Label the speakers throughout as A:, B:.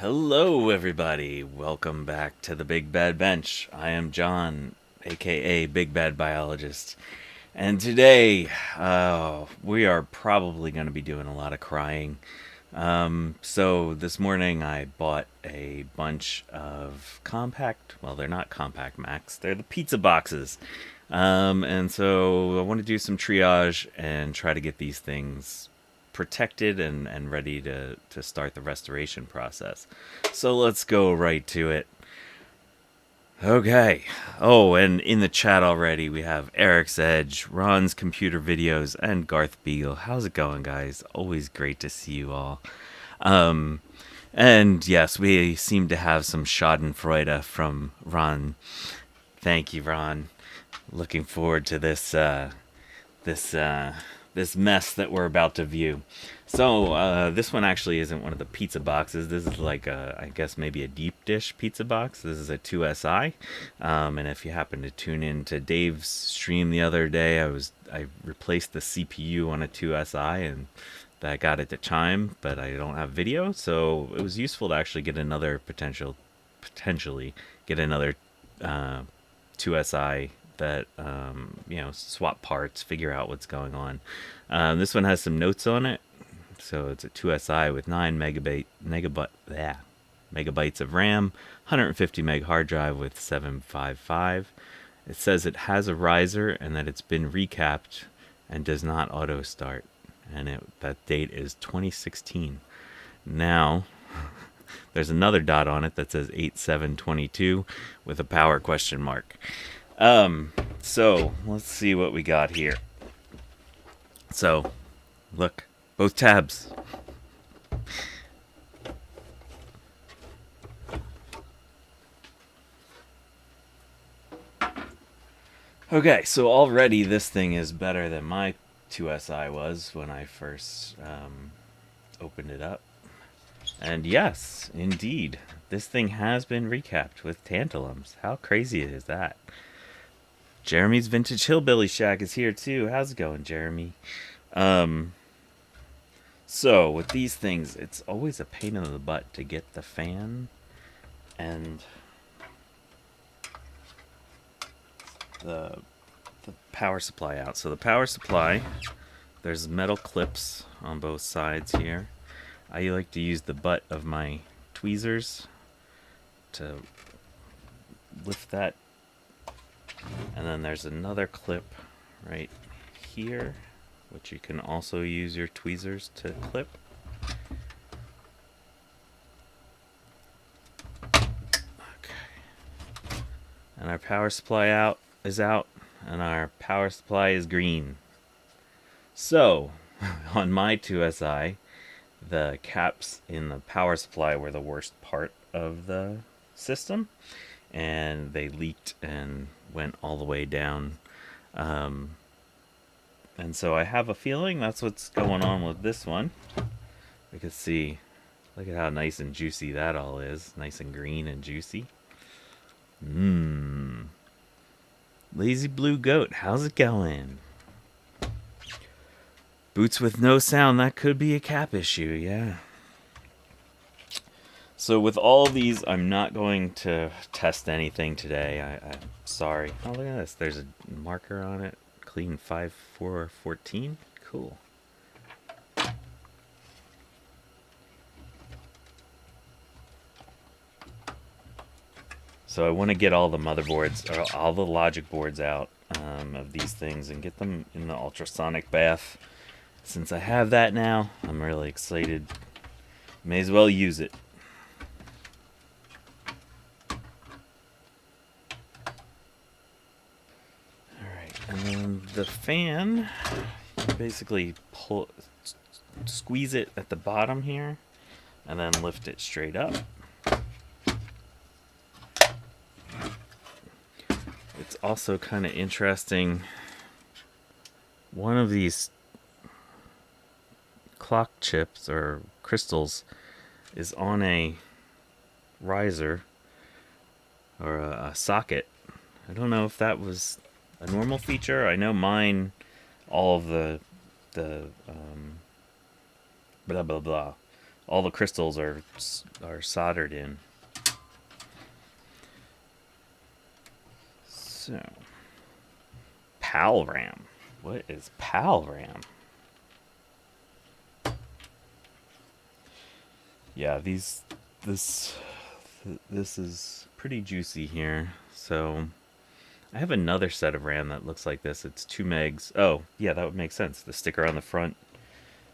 A: Hello, everybody. Welcome back to the Big Bad Bench. I am John, aka Big Bad Biologist. And today, we are probably going to be doing a lot of crying. So this morning I bought a bunch of they're not compact Macs, they're the pizza boxes. And so I want to do some triage and try to get these things protected and ready to start the restoration process. So let's go right to it. Okay. Oh, and in the chat already we have Eric's Edge, Ron's Computer Videos, and Garth Beagle. How's it going, guys? Always great to see you all. And yes, we seem to have some Schadenfreude from Ron. Thank you, Ron. Looking forward to this mess that we're about to view. So this one actually isn't one of the pizza boxes. This is like I guess maybe a deep dish pizza box. This is a 2SI. And if you happen to tune in to Dave's stream the other day, I replaced the CPU on a 2SI and that got it to chime, but I don't have video, so it was useful to actually get another potentially get another 2SI that swap parts, figure out what's going on. This one has some notes on it. So it's a 2SI with 9 megabytes of RAM, 150 meg hard drive with 755. It says it has a riser and that it's been recapped and does not auto start. And that date is 2016. Now, there's another dot on it that says 8722 with a power question mark. So let's see what we got here. So, look, both tabs. Okay, so already this thing is better than my 2SI was when I first opened it up. And yes, indeed, this thing has been recapped with tantalums. How crazy is that? Jeremy's Vintage Hillbilly Shack is here too. How's it going, Jeremy? So with these things, it's always a pain in the butt to get the fan and the power supply out. So the power supply, there's metal clips on both sides here. I like to use the butt of my tweezers to lift that. And then there's another clip right here, which you can also use your tweezers to clip. Okay. And our power supply is out, and our power supply is green. So, on my 2SI, the caps in the power supply were the worst part of the system, and they leaked and went all the way down. And so I have a feeling that's what's going on with this one. We can see, look at how nice and juicy that all is. Nice and green and juicy. Lazy Blue Goat, how's it going? Boots with no sound, that could be a cap issue, yeah. So with all these, I'm not going to test anything today. I'm sorry. Oh, look at this. There's a marker on it. Clean 5414. Cool. So I want to get all the motherboards, or all the logic boards out of these things and get them in the ultrasonic bath. Since I have that now, I'm really excited. May as well use it. And then the fan, you basically squeeze it at the bottom here, and then lift it straight up. It's also kind of interesting. One of these clock chips or crystals is on a riser or a socket. I don't know if that was a normal feature. I know mine, all of the blah blah blah all the crystals are soldered in. So, PAL RAM. What is PAL RAM? Yeah, this is pretty juicy here. So, I have another set of RAM that looks like this. It's 2 megs. Oh, yeah, that would make sense. The sticker on the front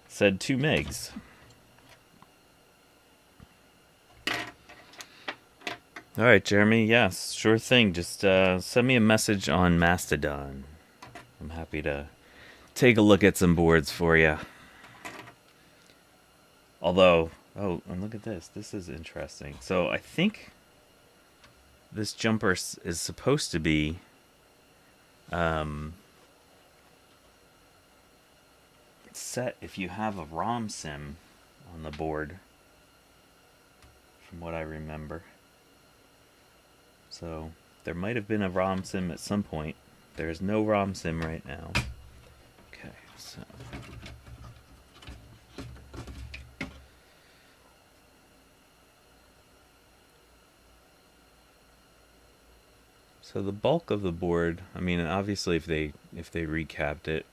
A: said 2 megs. All right, Jeremy. Yes, sure thing. Just send me a message on Mastodon. I'm happy to take a look at some boards for you. Although, oh, and look at this. This is interesting. So I think this jumper is supposed to be set if you have a ROM sim on the board, from what I remember. So there might have been a ROM sim at some point. There is no ROM sim right now. Okay, so the bulk of the board, I mean, obviously if they recapped it,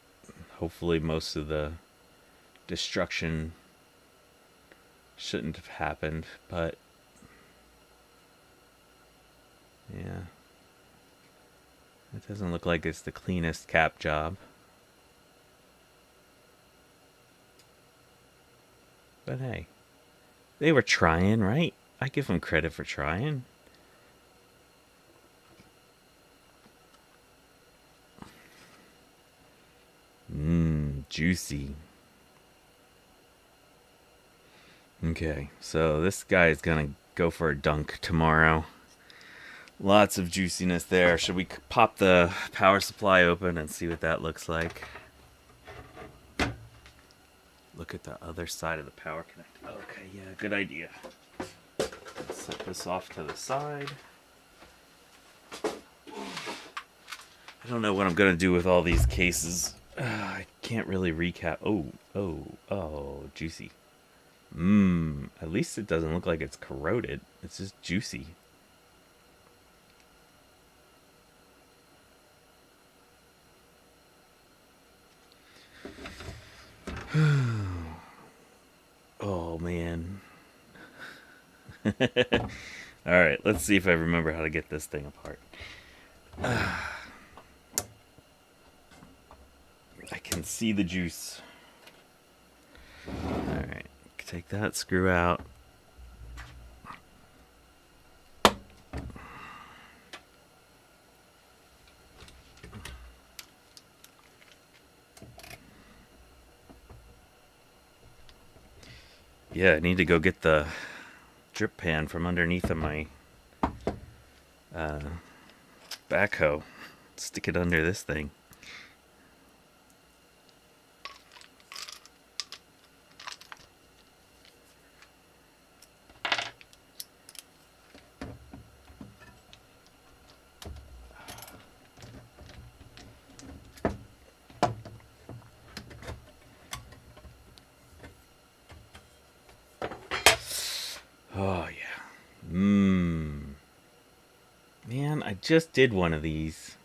A: hopefully most of the destruction shouldn't have happened, but yeah, it doesn't look like it's the cleanest cap job. But hey, they were trying, right? I give them credit for trying. Juicy. Okay, so this guy is gonna go for a dunk tomorrow. Lots of juiciness there. Should we pop the power supply open and see what that looks like? Look at the other side of the power connector. Okay, yeah, good idea. Set this off to the side. I don't know what I'm gonna do with all these cases. I can't really recap. Oh, juicy. At least it doesn't look like it's corroded. It's just juicy. Oh, man. Alright, let's see if I remember how to get this thing apart. I can see the juice. Alright, take that screw out. Yeah, I need to go get the drip pan from underneath of my backhoe. Stick it under this thing. Oh, yeah. Man, I just did one of these.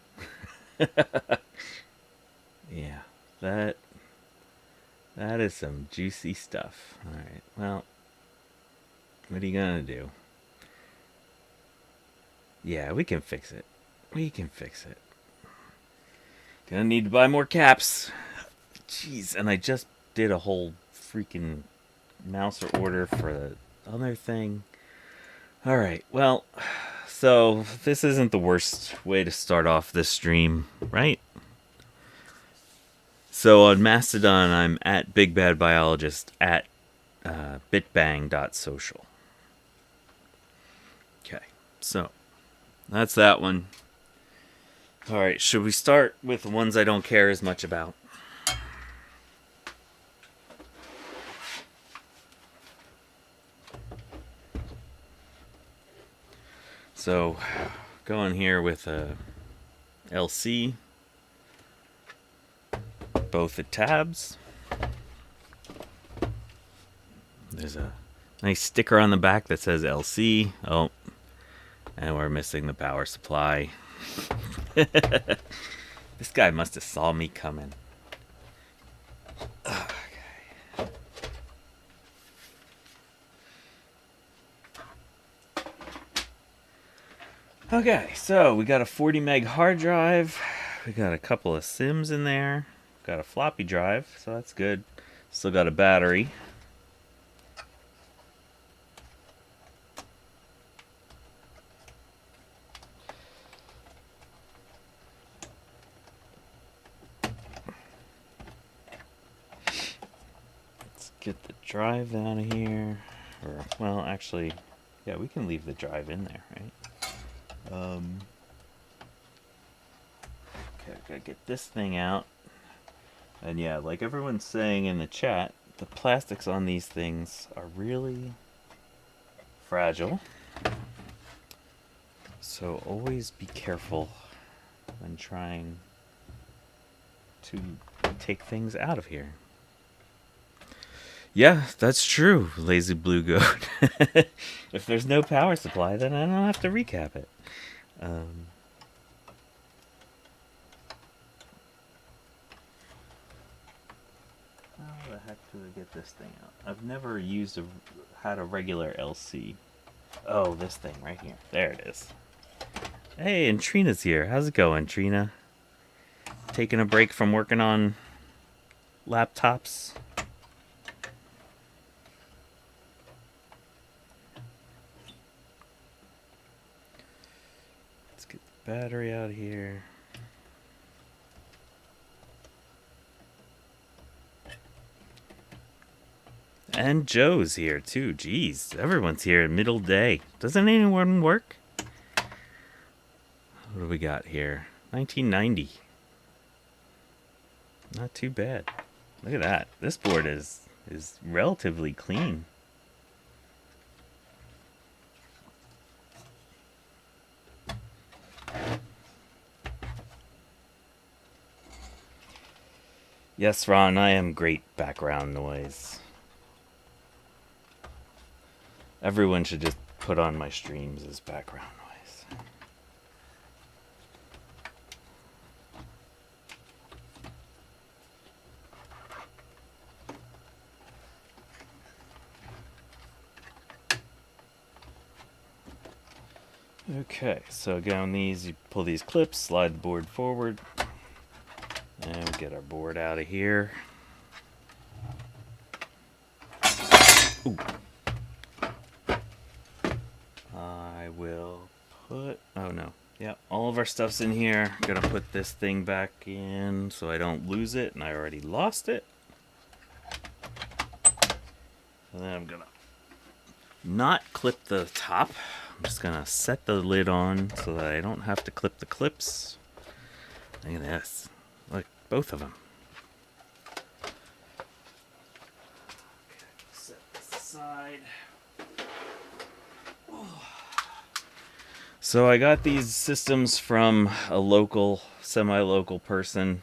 A: Yeah, that is some juicy stuff. Alright, well, what are you gonna do? Yeah, we can fix it. We can fix it. Gonna need to buy more caps. Jeez, and I just did a whole freaking mouser order for the other thing. Alright, well, so this isn't the worst way to start off this stream, right? So on Mastodon, I'm at Big Bad Biologist at bitbang.social. Okay, so that's that one. Alright, should we start with the ones I don't care as much about? So, going here with a LC, both the tabs. There's a Nice sticker on the back that says LC. Oh, and we're missing the power supply. This guy must have saw me coming. Okay, so we got a 40 meg hard drive. We got a couple of Sims in there. Got a floppy drive, so that's good. Still got a battery. Let's get the drive out of here. Or, well, actually, yeah, we can leave the drive in there, right? Okay, gotta get this thing out. And yeah, like everyone's saying in the chat, the plastics on these things are really fragile. So always be careful when trying to take things out of here. Yeah, that's true, Lazy Blue Goat. If there's no power supply, then I don't have to recap it. How the heck do I get this thing out? I've never had a regular LC. Oh, this thing right here. There it is. Hey, and Trina's here. How's it going, Trina? Taking a break from working on laptops? Let's get the battery out of here. And Joe's here too. Jeez, everyone's here at middle day. Doesn't anyone work? What do we got here? 1990. Not too bad. Look at that. This board is relatively clean. Yes, Ron, I am great background noise. Everyone should just put on my streams as background noise. Okay, so again on these, you pull these clips, slide the board forward, and we get our board out of here. Ooh. I will put, oh no, yeah, all of our stuff's in here. Gonna put this thing back in so I don't lose it, and I already lost it. And then I'm gonna not clip the top. I'm just gonna set the lid on so that I don't have to clip the clips. Look at this. Look, both of them. Okay, set this aside. So I got these systems from a local, semi-local person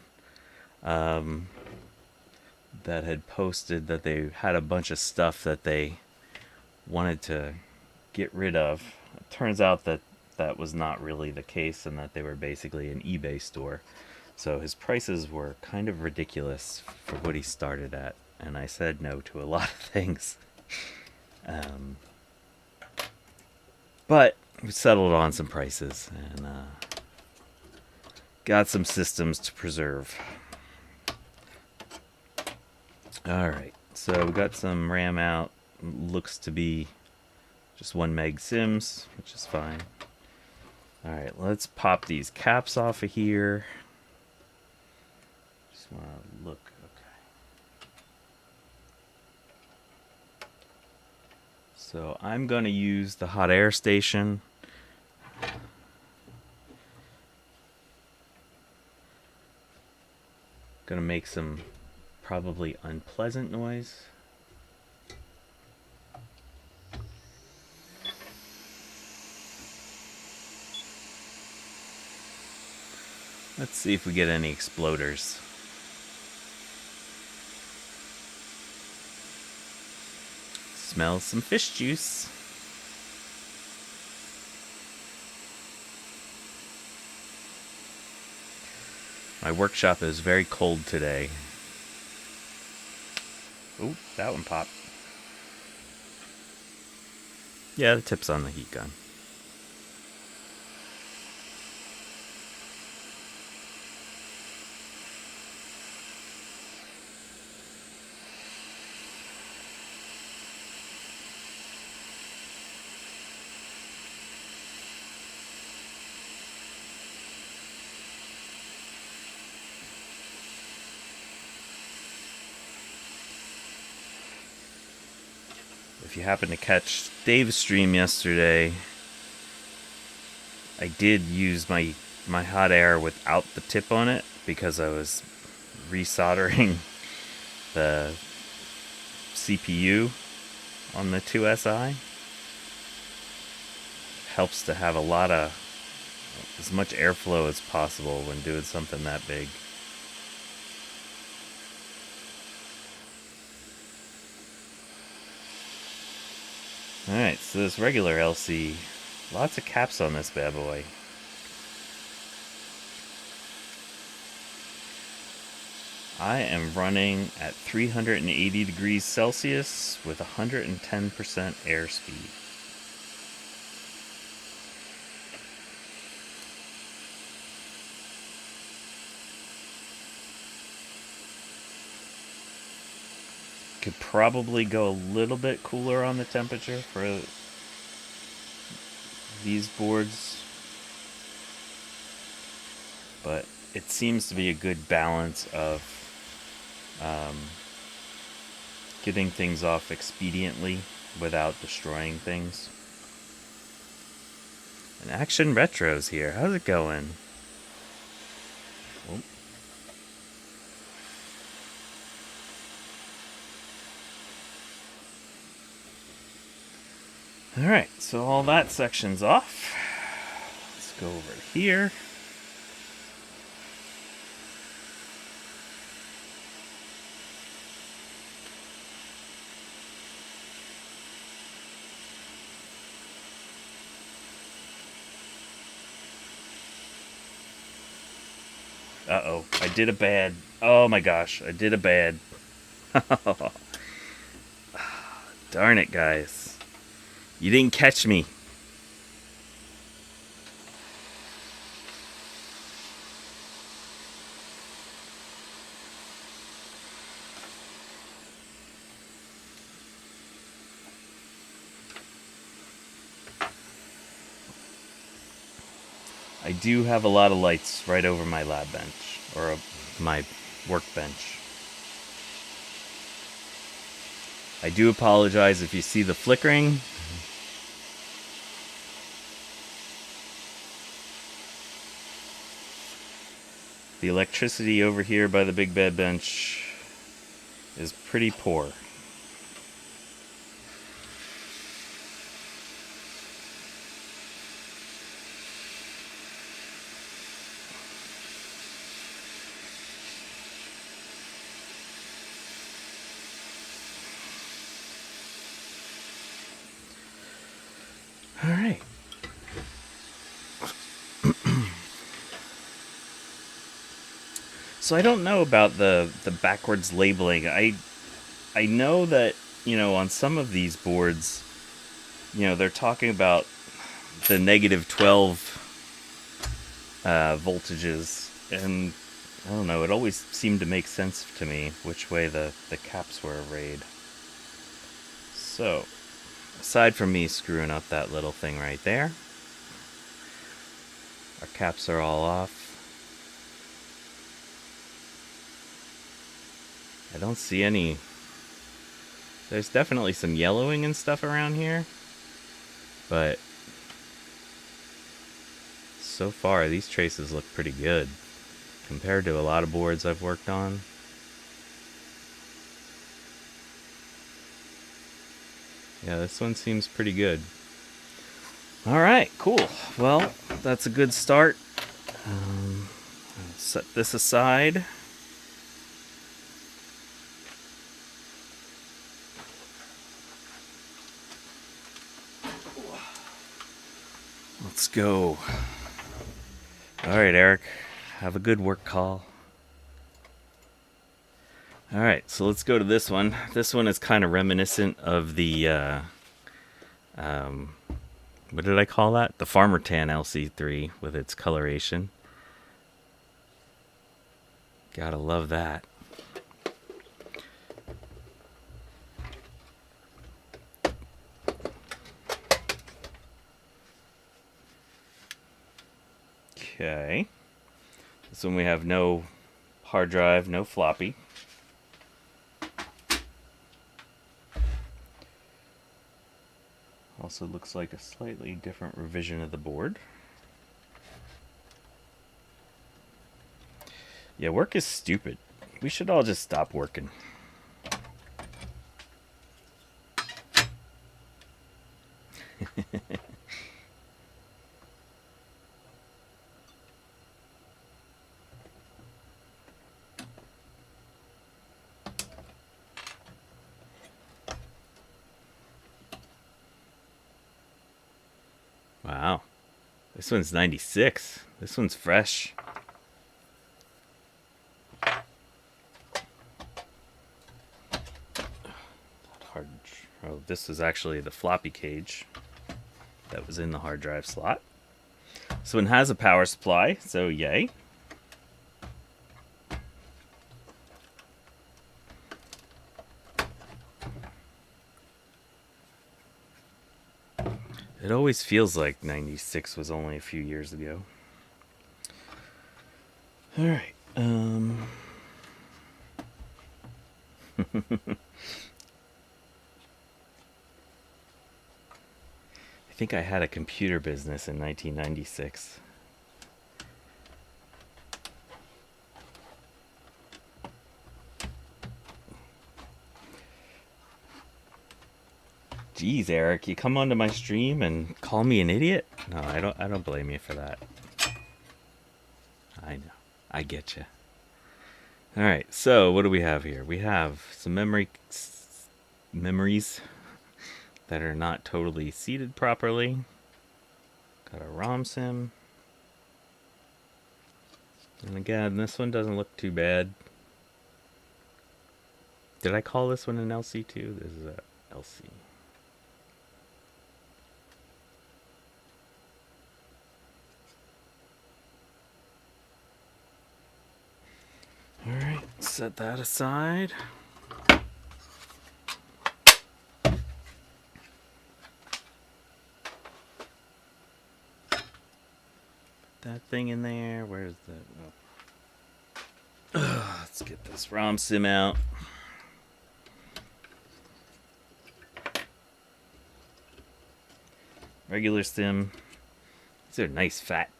A: that had posted that they had a bunch of stuff that they wanted to get rid of. It turns out that that was not really the case and that they were basically an eBay store. So his prices were kind of ridiculous for what he started at. And I said no to a lot of things. But we settled on some prices and got some systems to preserve. Alright, so we got some RAM out. Looks to be just 1 meg sims, which is fine. Alright, let's pop these caps off of here. Just want to look, okay. So I'm going to use the hot air station. Going to make some probably unpleasant noise. Let's see if we get any exploders. Smells some fish juice. My workshop is very cold today. Ooh, that one popped. Yeah, the tip's on the heat gun. If you happen to catch Dave's stream yesterday, I did use my hot air without the tip on it because I was resoldering the CPU on the 2SI. Helps to have as much airflow as possible when doing something that big. Alright, so this regular LC, lots of caps on this bad boy. I am running at 380 degrees Celsius with 110% airspeed. Could probably go a little bit cooler on the temperature for these boards, but it seems to be a good balance of getting things off expediently without destroying things. And Action Retro's here. How's it going? Oh. Alright, so all that section's off. Let's go over here. Uh-oh, I did a bad... Oh my gosh, I did a bad... Darn it, guys. You didn't catch me. I do have a lot of lights right over my lab bench, or my workbench. I do apologize if you see the flickering. The electricity over here by the big bed bench is pretty poor. All right. So I don't know about the backwards labeling. I know that, on some of these boards, they're talking about the negative 12 voltages, and I don't know, it always seemed to make sense to me which way the caps were arrayed. So, aside from me screwing up that little thing right there, our caps are all off. I don't see any... There's definitely some yellowing and stuff around here, but so far these traces look pretty good compared to a lot of boards I've worked on. Yeah, this one seems pretty good. Alright, cool. Well, that's a good start. I'll set this aside. Let's go. All right, Eric. Have a good work call. All right, so let's go to this one. This one is kind of reminiscent of the, what did I call that? The Farmer Tan LC3 with its coloration. Gotta love that. Okay. This one we have no hard drive, no floppy. Also looks like a slightly different revision of the board. Yeah, work is stupid. We should all just stop working. Wow. This one's 96. This one's fresh. Oh, this is actually the floppy cage that was in the hard drive slot. This one has a power supply, so yay. It always feels like 96 was only a few years ago. All right. I think I had a computer business in 1996. Geez, Eric, you come onto my stream and call me an idiot? No, I don't blame you for that. I know. I get you. All right, so what do we have here? We have some memories that are not totally seated properly. Got a ROM sim. And again, this one doesn't look too bad. Did I call this one an LC2? This is a LC. All right, set that aside. That thing in there. Where's that? Oh. Let's get this ROM sim out. Regular sim. These are nice fat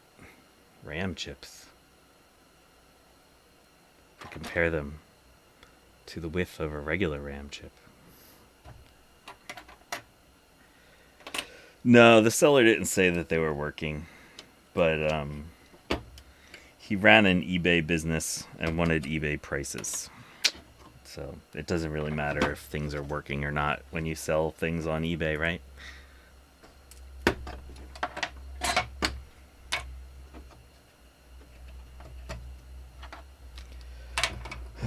A: RAM chips. To compare them to the width of a regular RAM chip. No, the seller didn't say that they were working. But he ran an eBay business and wanted eBay prices. So it doesn't really matter if things are working or not when you sell things on eBay, right?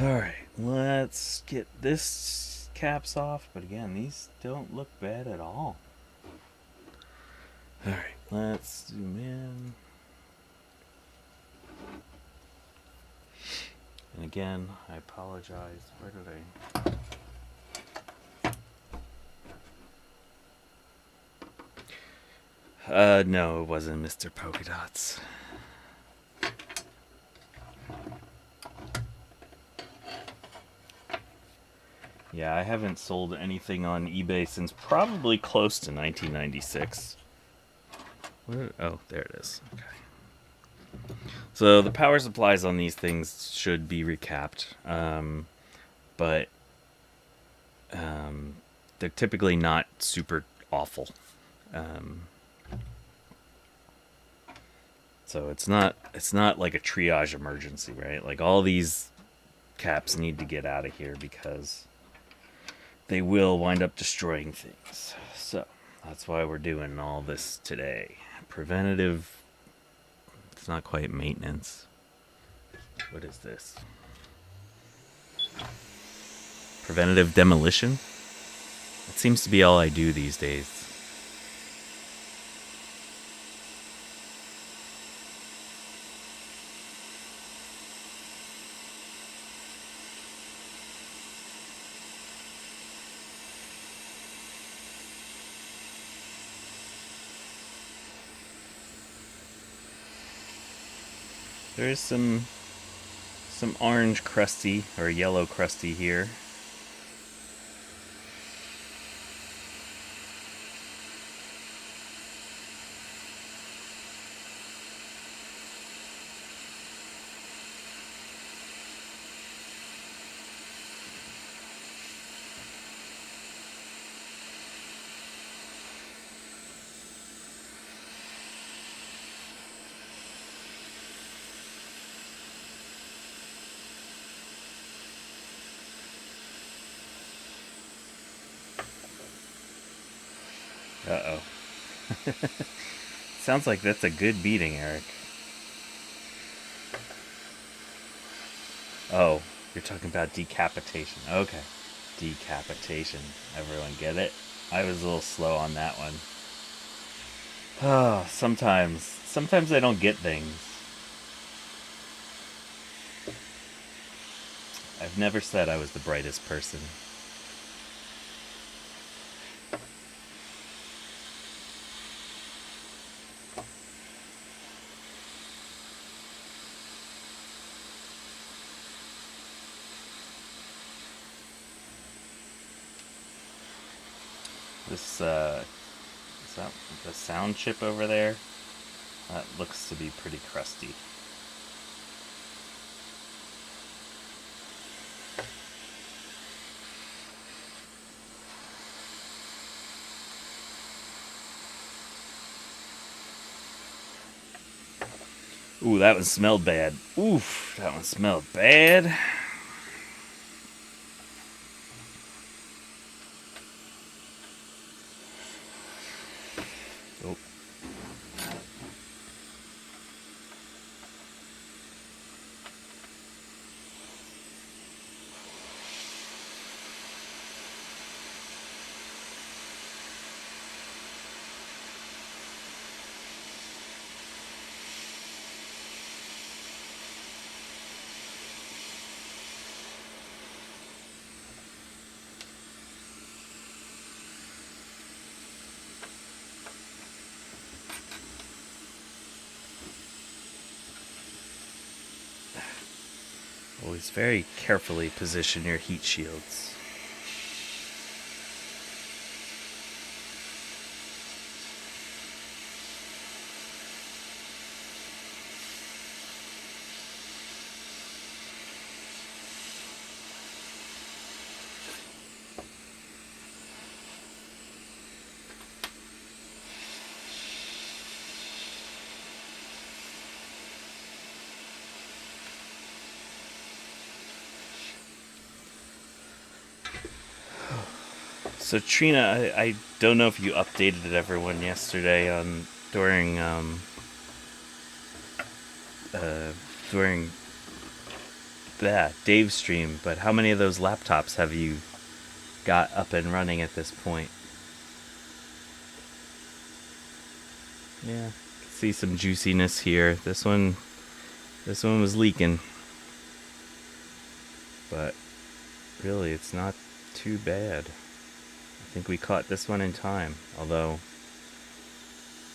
A: Alright, let's get this caps off. But again, these don't look bad at all. Alright, let's zoom in. And again, I apologize. Where did I... no, it wasn't Mr. Polka Dots. Yeah, I haven't sold anything on eBay since probably close to 1996. Where? Oh, there it is. Okay. So the power supplies on these things should be recapped, but they're typically not super awful. So it's not like a triage emergency, right? Like all these caps need to get out of here because they will wind up destroying things. So that's why we're doing all this today. Preventative. It's not quite maintenance. What is this? Preventative demolition? That seems to be all I do these days. There's some orange crusty or yellow crusty here. Uh-oh. Sounds like that's a good beating, Eric. Oh, you're talking about decapitation. Okay. Decapitation. Everyone get it? I was a little slow on that one. Oh, sometimes I don't get things. I've never said I was the brightest person. This, is that the sound chip over there? That looks to be pretty crusty. Ooh, that one smelled bad. Oof, that one smelled bad. Oh. Always very carefully position your heat shields. So Trina, I don't know if you updated everyone yesterday on during that Dave's stream, but how many of those laptops have you got up and running at this point? Yeah, see some juiciness here. This one was leaking, but really it's not too bad. I think we caught this one in time, although,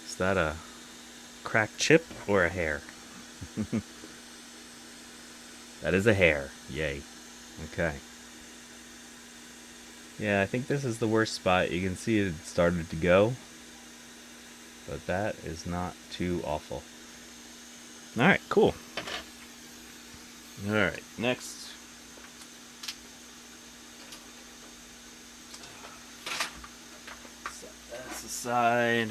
A: is that a cracked chip or a hair? That is a hair. Yay. Okay. Yeah, I think this is the worst spot. You can see it started to go, but that is not too awful. Alright, cool. Alright, next. Side.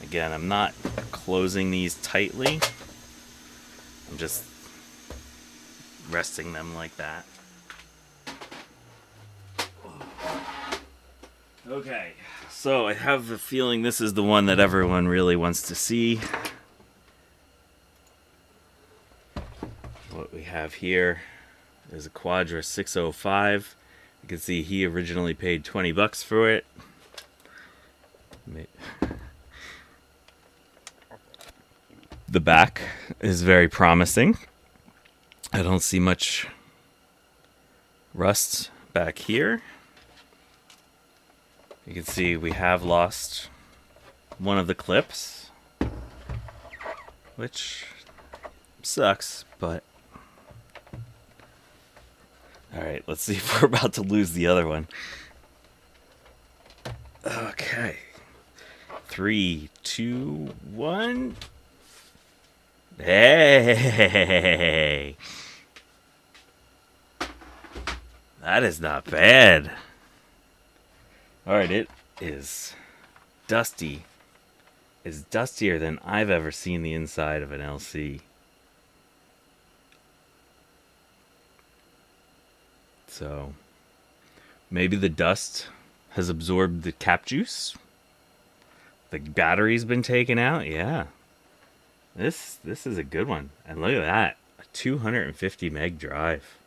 A: Again, I'm not closing these tightly. I'm just resting them like that. Okay, so I have a feeling this is the one that everyone really wants to see. What we have here is a Quadra 605. You can see he originally paid $20 for it. The back is very promising. I don't see much rust back here. You can see we have lost one of the clips, which sucks, but alright, let's see if we're about to lose the other one. Okay. 3, 2, 1. Hey! That is not bad. Alright, it is dusty. It's dustier than I've ever seen the inside of an LC. So, maybe the dust has absorbed the cap juice. The battery's been taken out. Yeah. This is a good one. And look at that. A 250 meg drive.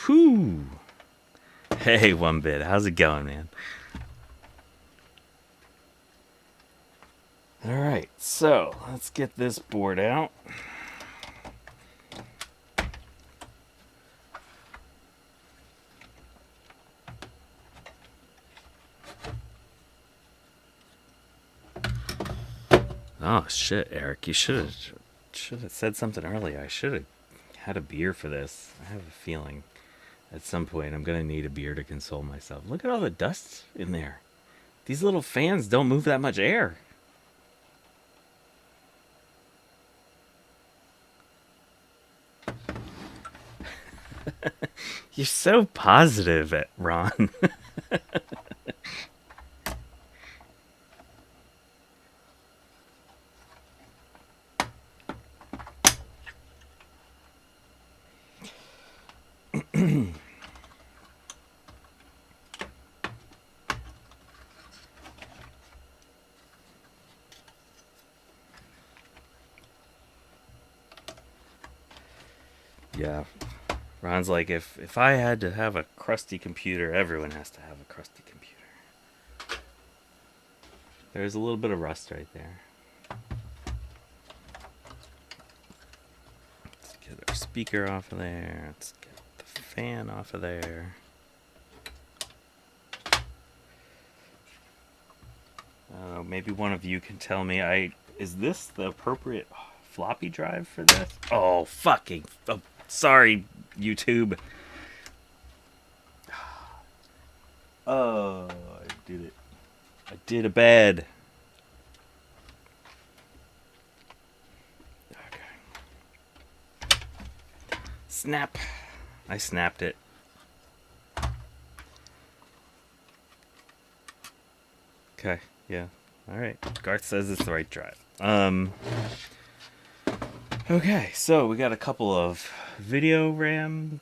A: Whew. Hey, 1-bit. How's it going, man? Alright, so let's get this board out. Oh shit, Eric, you should have said something earlier. I should have had a beer for this. I have a feeling at some point I'm gonna need a beer to console myself. Look at all the dust in there. These little fans don't move that much air. You're so positive, Ron. Yeah. Ron's like, if I had to have a crusty computer, everyone has to have a crusty computer. There's a little bit of rust right there. Let's get our speaker off of there. Let's get the fan off of there. Maybe one of you can tell me, is this the appropriate floppy drive for this? Oh, fucking... Oh, sorry, YouTube. Oh, I did it. I did a bad. Okay. Snap. I snapped it. Okay, yeah. Alright. Garth says it's the right drive. Okay, so we got a couple of video RAM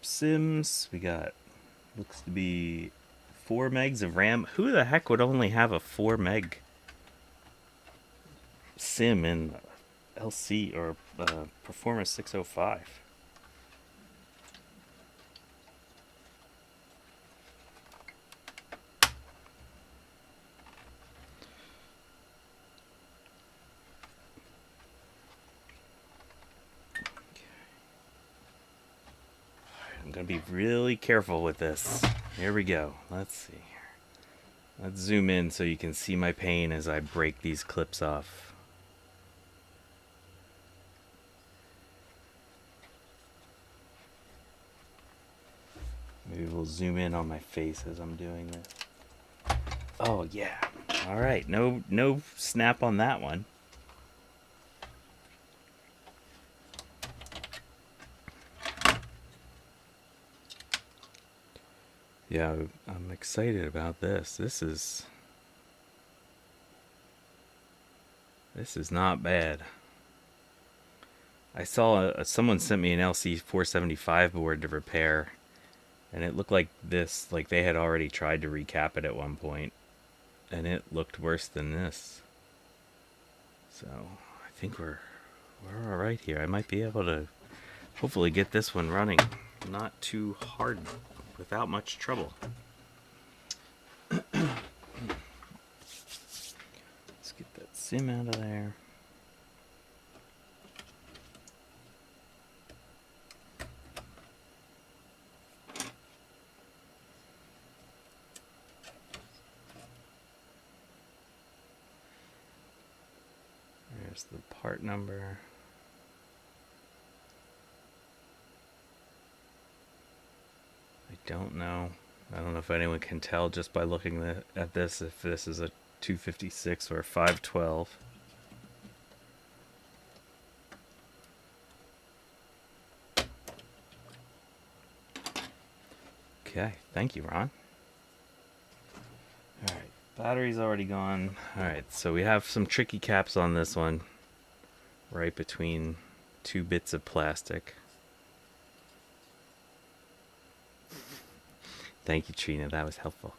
A: sims. We got, looks to be 4 megs of RAM. Who the heck would only have a 4 meg sim in LC or Performa 605? I'm gonna be really careful with this. Here we go. Let's see here. Let's zoom in so you can see my pain as I break these clips off. Maybe we'll zoom in on my face as I'm doing this. Oh yeah. All right. No snap on that one. Yeah, I'm excited about this. This is not bad. I saw someone sent me an LC475 board to repair, And it looked like this, like they had already tried to recap it at one point, and it looked worse than this. So I think we're all right here. I might be able to hopefully get this one running not too hard, without much trouble. Let's get that sim out of there. There's the part number. I don't know. I don't know if anyone can tell just by looking at this if this is a 256 or a 512. Okay, thank you, Ron. Alright, battery's already gone. Alright, so we have some tricky caps on this one, right between two bits of plastic. Thank you, Trina, that was helpful.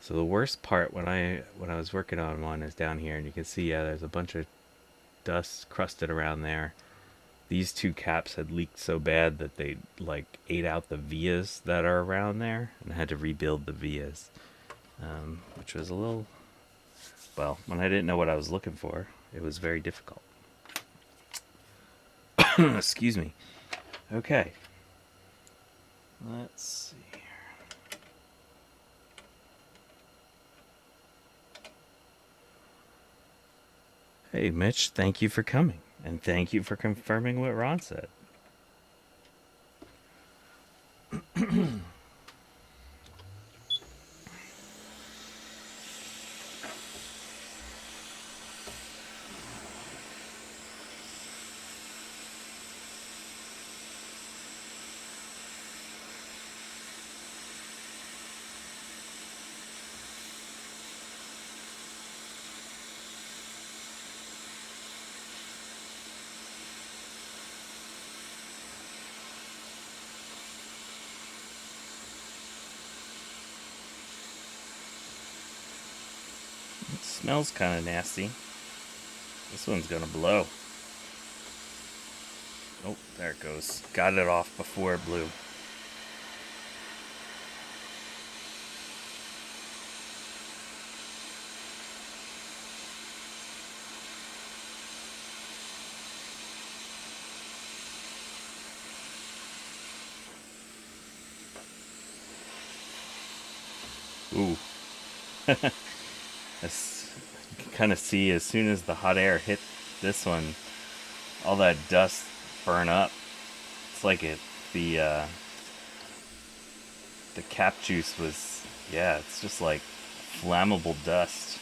A: So the worst part when I was working on one is down here, and you can see, yeah, there's a bunch of dust crusted around there. These two caps had leaked so bad that they like ate out the vias that are around there, and I had to rebuild the vias, which was a little, well, when I didn't know what I was looking for, it was very difficult. Excuse me. Okay. Let's see here. Hey, Mitch, thank you for coming. And thank you for confirming what Ron said. It smells kind of nasty. This one's gonna blow. Oh, there it goes. Got it off before it blew. Ooh. You can kind of see as soon as the hot air hit this one, all that dust burn up. It's like the cap juice was, yeah, it's just like flammable dust.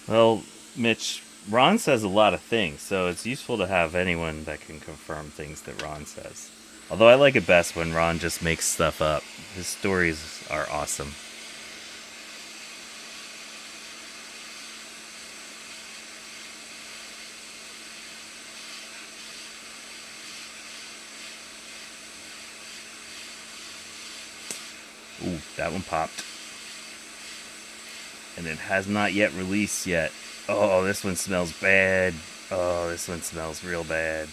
A: Well, Mitch, Ron says a lot of things, so it's useful to have anyone that can confirm things that Ron says. Although I like it best when Ron just makes stuff up. His stories are awesome. Ooh, that one popped. And it has not yet released yet. Oh, this one smells bad. Oh, this one smells real bad.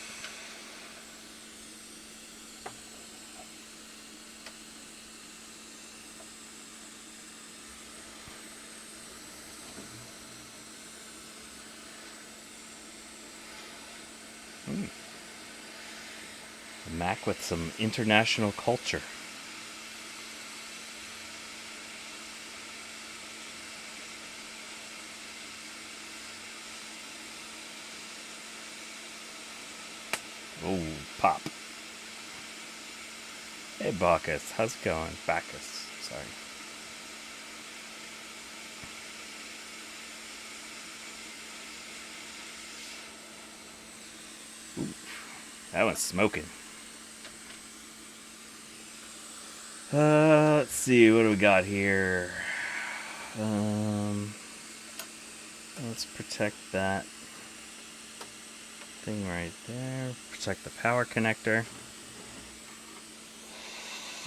A: A Mac with some international culture. Oh, pop. Hey, Bacchus. How's it going? Bacchus. Sorry. Ooh, that one's smoking. Let's see. What do we got here? Let's protect that thing right there. Protect the power connector.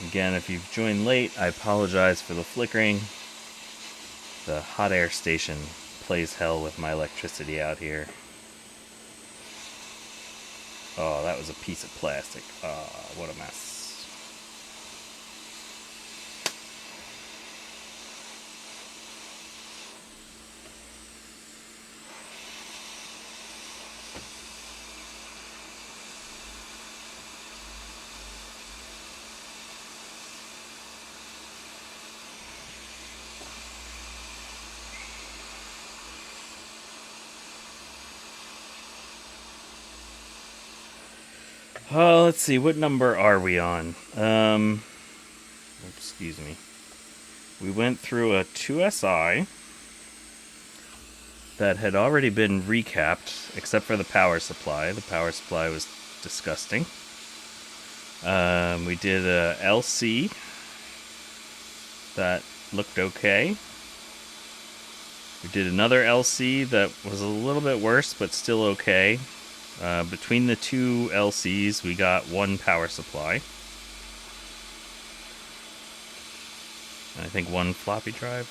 A: Again, if you've joined late, I apologize for the flickering. The hot air station plays hell with my electricity out here. Oh, that was a piece of plastic. Oh, what a mess. Oh, let's see. What number are we on? Excuse me. We went through a 2SI that had already been recapped, except for the power supply. The power supply was disgusting. We did a LC that looked okay. We did another LC that was a little bit worse, but still okay. Between the two LCs, we got one power supply. And I think one floppy drive.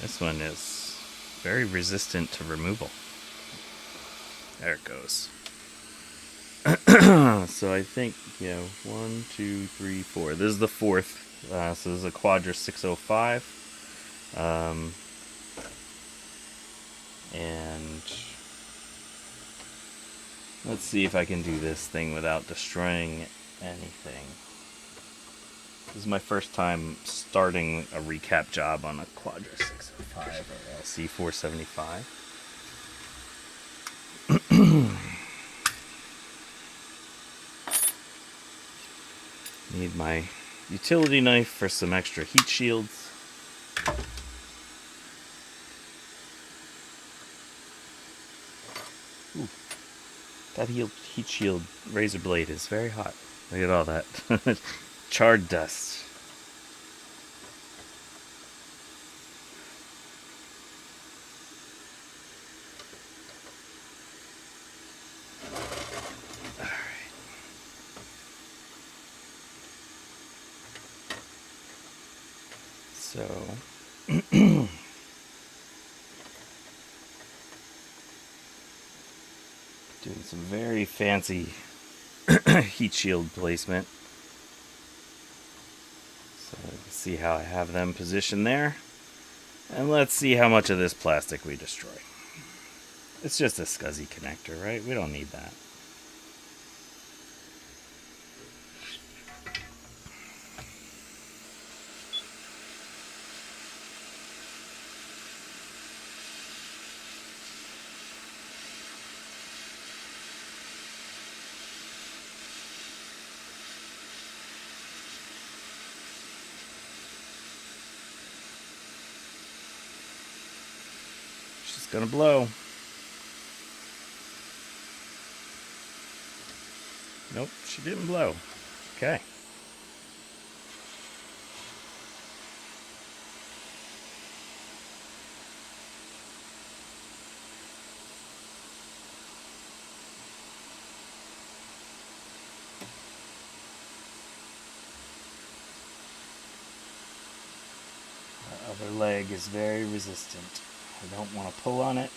A: This one is very resistant to removal. There it goes. So I think, 1, 2, 3, 4. This is the fourth. So this is a Quadra 605. And let's see if I can do this thing without destroying anything. This is my first time starting a recap job on a Quadra 605 or LC475. Need my utility knife for some extra heat shields. Ooh, that heat shield razor blade is very hot. Look at all that charred dust. So, doing some very fancy heat shield placement. So let's see how I have them positioned there. And let's see how much of this plastic we destroy. It's just a SCSI connector, right? We don't need that. She's gonna blow. Nope, she didn't blow. Okay. The other leg is very resistant. I don't want to pull on it.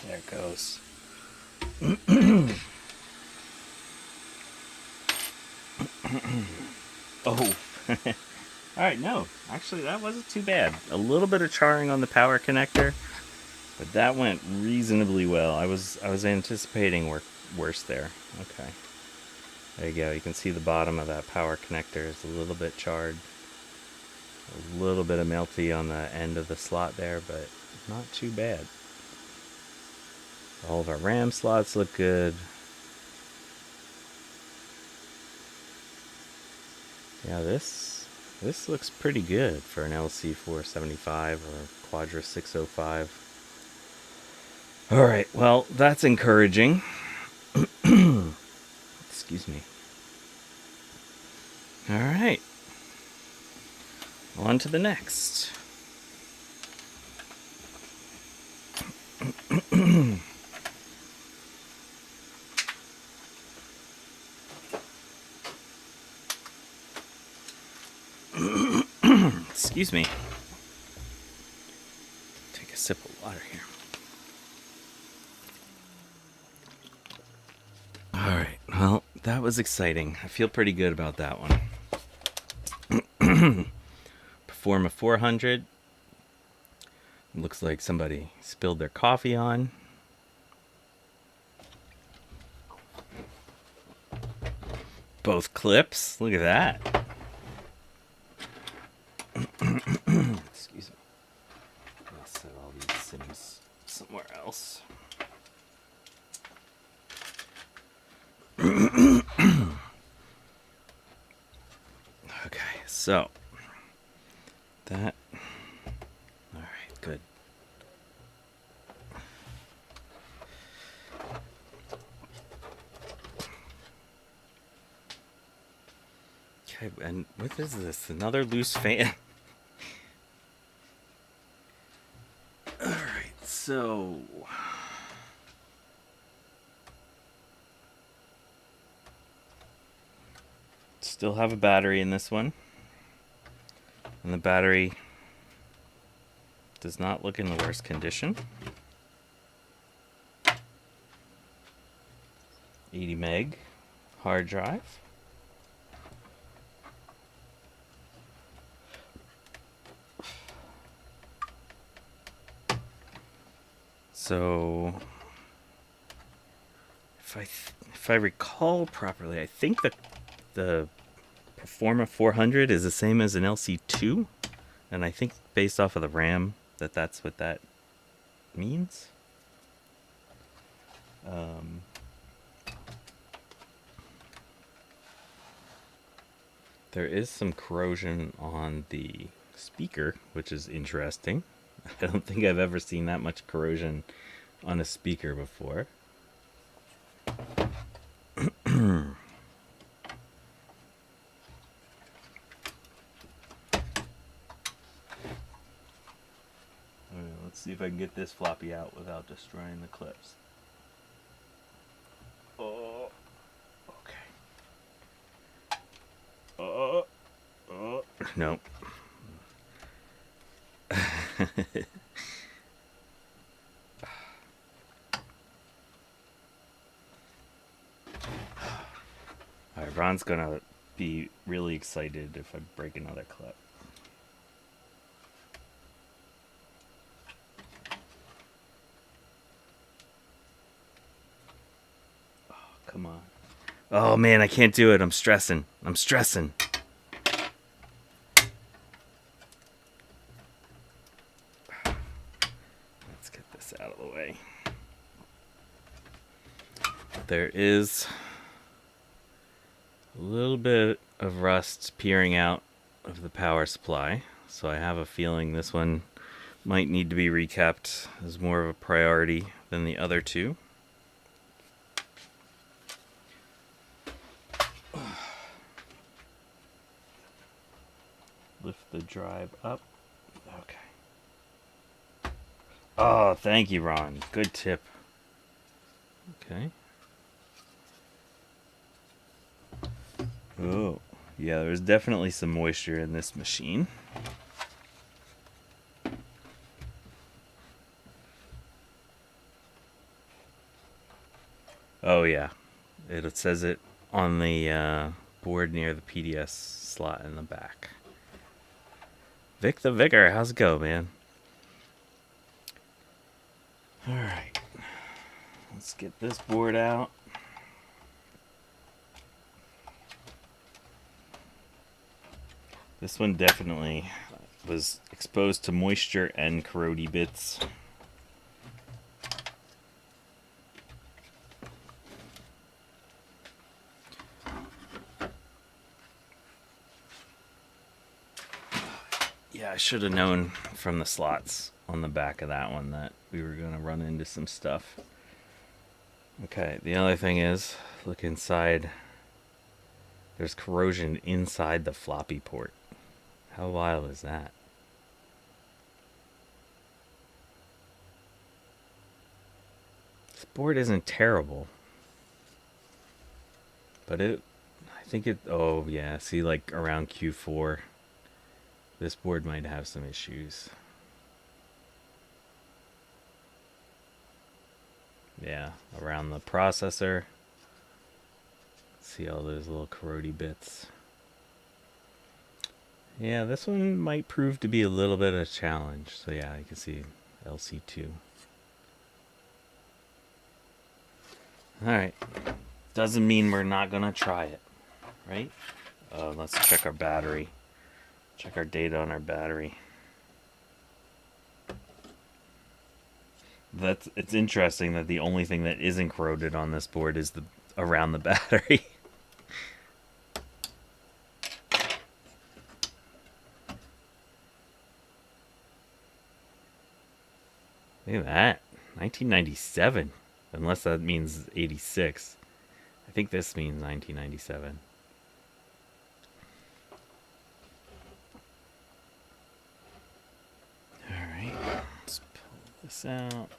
A: There it goes. Oh. Alright, no. Actually, that wasn't too bad. A little bit of charring on the power connector, but that went reasonably well. I was anticipating worse there. Okay. There you go. You can see the bottom of that power connector is a little bit charred. A little bit of melty on the end of the slot there, but not too bad. All of our RAM slots look good. Yeah, this looks pretty good for an LC475 or Quadra 605. Alright, well, that's encouraging. Excuse me. All right. On to the next. Excuse me. Take a sip of water here. All right. Well, that was exciting. I feel pretty good about that one. Performa 400. Looks like somebody spilled their coffee on. Both clips. Look at that. Excuse me. I'll set all these things somewhere else. Okay, so that. All right, good. Okay, and what is this? Another loose fan? All right, so. Still have a battery in this one. And the battery does not look in the worst condition. 80 meg hard drive. So if I recall properly, I think that the Performa 400 is the same as an LC2, and I think based off of the RAM that's what that means. There is some corrosion on the speaker, which is interesting. I don't think I've ever seen that much corrosion on a speaker before. Let's see if I can get this floppy out without destroying the clips. Oh, okay. Nope. Alright, Ron's gonna be really excited if I break another clip. Oh, come on. Oh man, I can't do it. I'm stressing. Let's get this out of the way. There is a little bit of rust peering out of the power supply, so I have a feeling this one might need to be recapped as more of a priority than the other two. Lift the drive up. Okay. Oh, thank you, Ron. Good tip. Okay. Oh, yeah, there's definitely some moisture in this machine. Oh, yeah. It says it on the board near the PDS slot in the back. Vic the Vicar, how's it go, man? Alright. Let's get this board out. This one definitely was exposed to moisture and corrody bits. Yeah, I should have known from the slots on the back of that one that we were going to run into some stuff. Okay, the other thing is, look inside There's corrosion inside the floppy port. How wild is that? This board isn't terrible. But I think it, oh yeah, see, like around Q4, this board might have some issues. Yeah, around the processor. See all those little corrody bits. Yeah, this one might prove to be a little bit of a challenge. So yeah, you can see LC2. Alright. Doesn't mean we're not going to try it, right? Let's check our battery. Check our data on our battery. It's interesting that the only thing that isn't corroded on this board is around the battery. Look at that. 1997. Unless that means 86. I think this means 1997. Alright. Let's pull this out.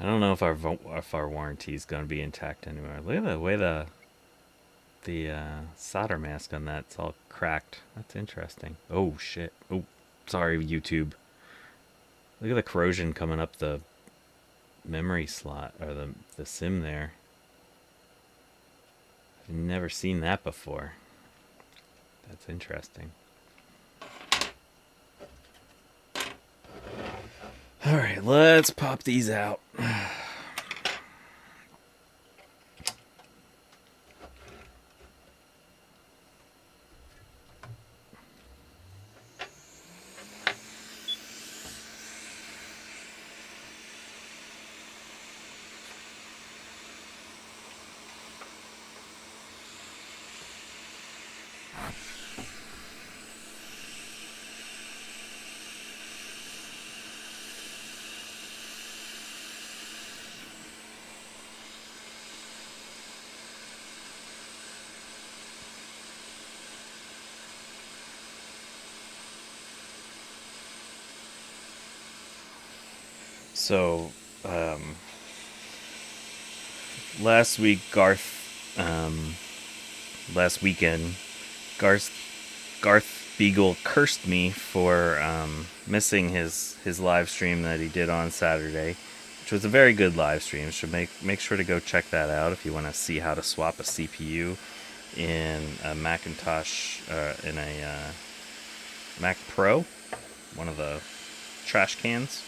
A: I don't know if our warranty is going to be intact anymore. Look at the way the solder mask on that's all cracked. That's interesting. Oh shit. Oh, sorry YouTube. Look at the corrosion coming up the memory slot, or the SIM there. I've never seen that before. That's interesting. Alright, let's pop these out. So, last weekend, Garth Beagle cursed me for missing his live stream that he did on Saturday, which was a very good live stream. So make sure to go check that out if you want to see how to swap a CPU in a Macintosh, in a Mac Pro, one of the trash cans.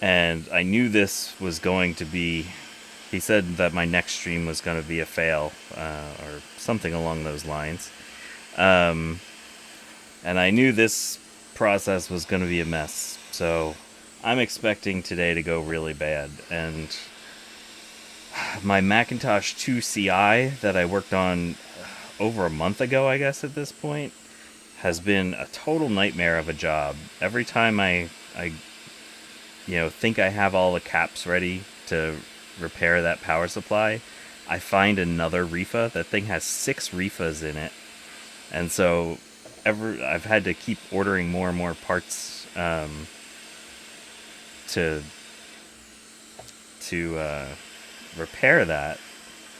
A: And I knew this was going to be, he said that my next stream was going to be a fail, or something along those lines. And I knew this process was going to be a mess. So I'm expecting today to go really bad. And my Macintosh LC-era that I worked on over a month ago, I guess at this point, has been a total nightmare of a job. Every time I think I have all the caps ready to repair that power supply, I find another reefa. That thing has 6 reefas in it, and so I've had to keep ordering more and more parts to repair that.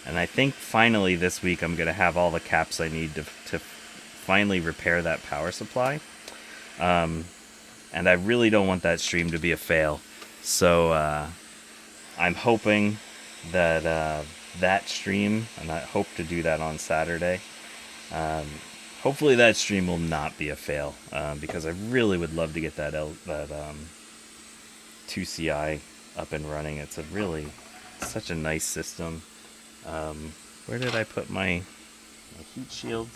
A: And I think finally this week I'm gonna have all the caps I need to finally repair that power supply. And I really don't want that stream to be a fail. So I'm hoping that that stream, and I hope to do that on Saturday, hopefully that stream will not be a fail, because I really would love to get that IIsi up and running. It's such a nice system. Where did I put my heat shield?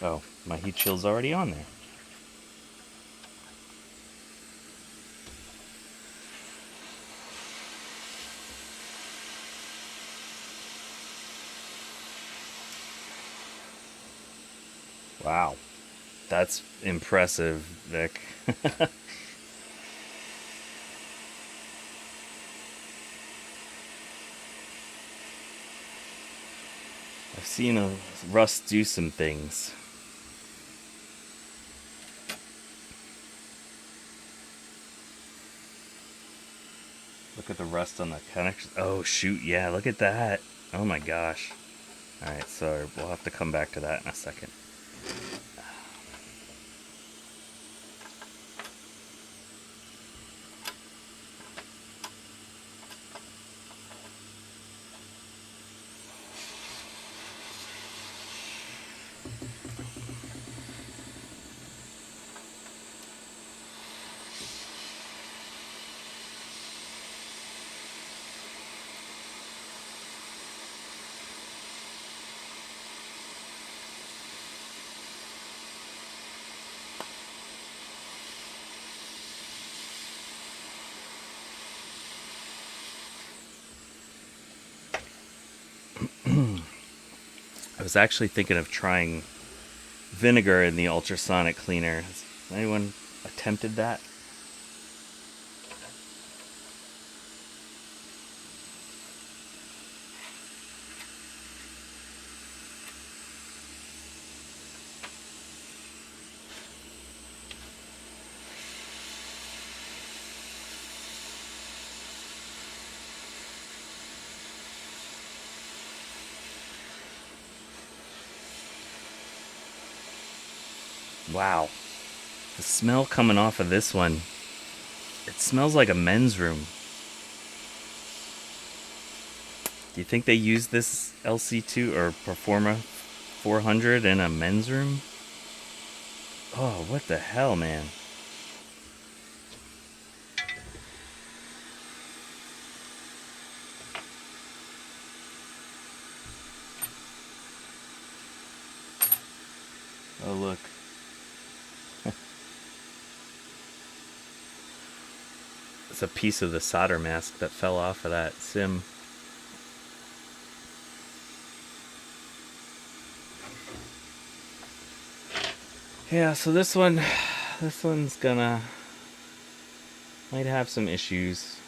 A: Oh, my heat shield's already on there. Wow. That's impressive, Vic. I've seen Russ do some things. Look at the rust on the connection. Oh, shoot. Yeah, look at that. Oh, my gosh. Alright, so we'll have to come back to that in a second. I was actually thinking of trying vinegar in the ultrasonic cleaner. Has anyone attempted that? Wow. The smell coming off of this one, it smells like a men's room. Do you think they use this LC2 or Performa 400 in a men's room? Oh, what the hell, man. Oh, look. It's a piece of the solder mask that fell off of that sim. Yeah, so this one's gonna, might have some issues.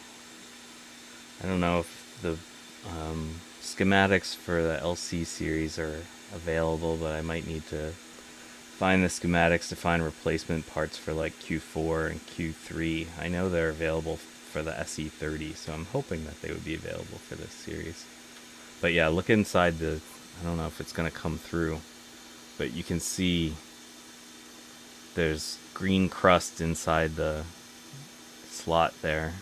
A: I don't know if the schematics for the LC series are available, but I might need to find the schematics to find replacement parts for like Q4 and Q3. I know they're available for the SE30, so I'm hoping that they would be available for this series. But yeah, look inside the, I don't know if it's going to come through, but you can see there's green crust inside the slot there.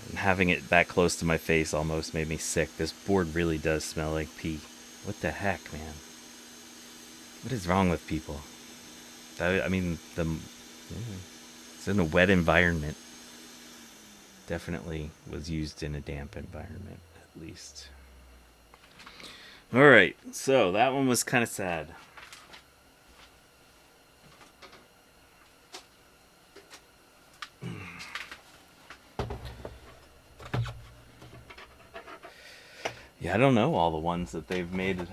A: And having it that close to my face almost made me sick. This board really does smell like pee. What the heck, man? What is wrong with people? I mean, it's in a wet environment. Definitely was used in a damp environment, at least. Alright, so that one was kind of sad. Yeah, I don't know all the ones that they've made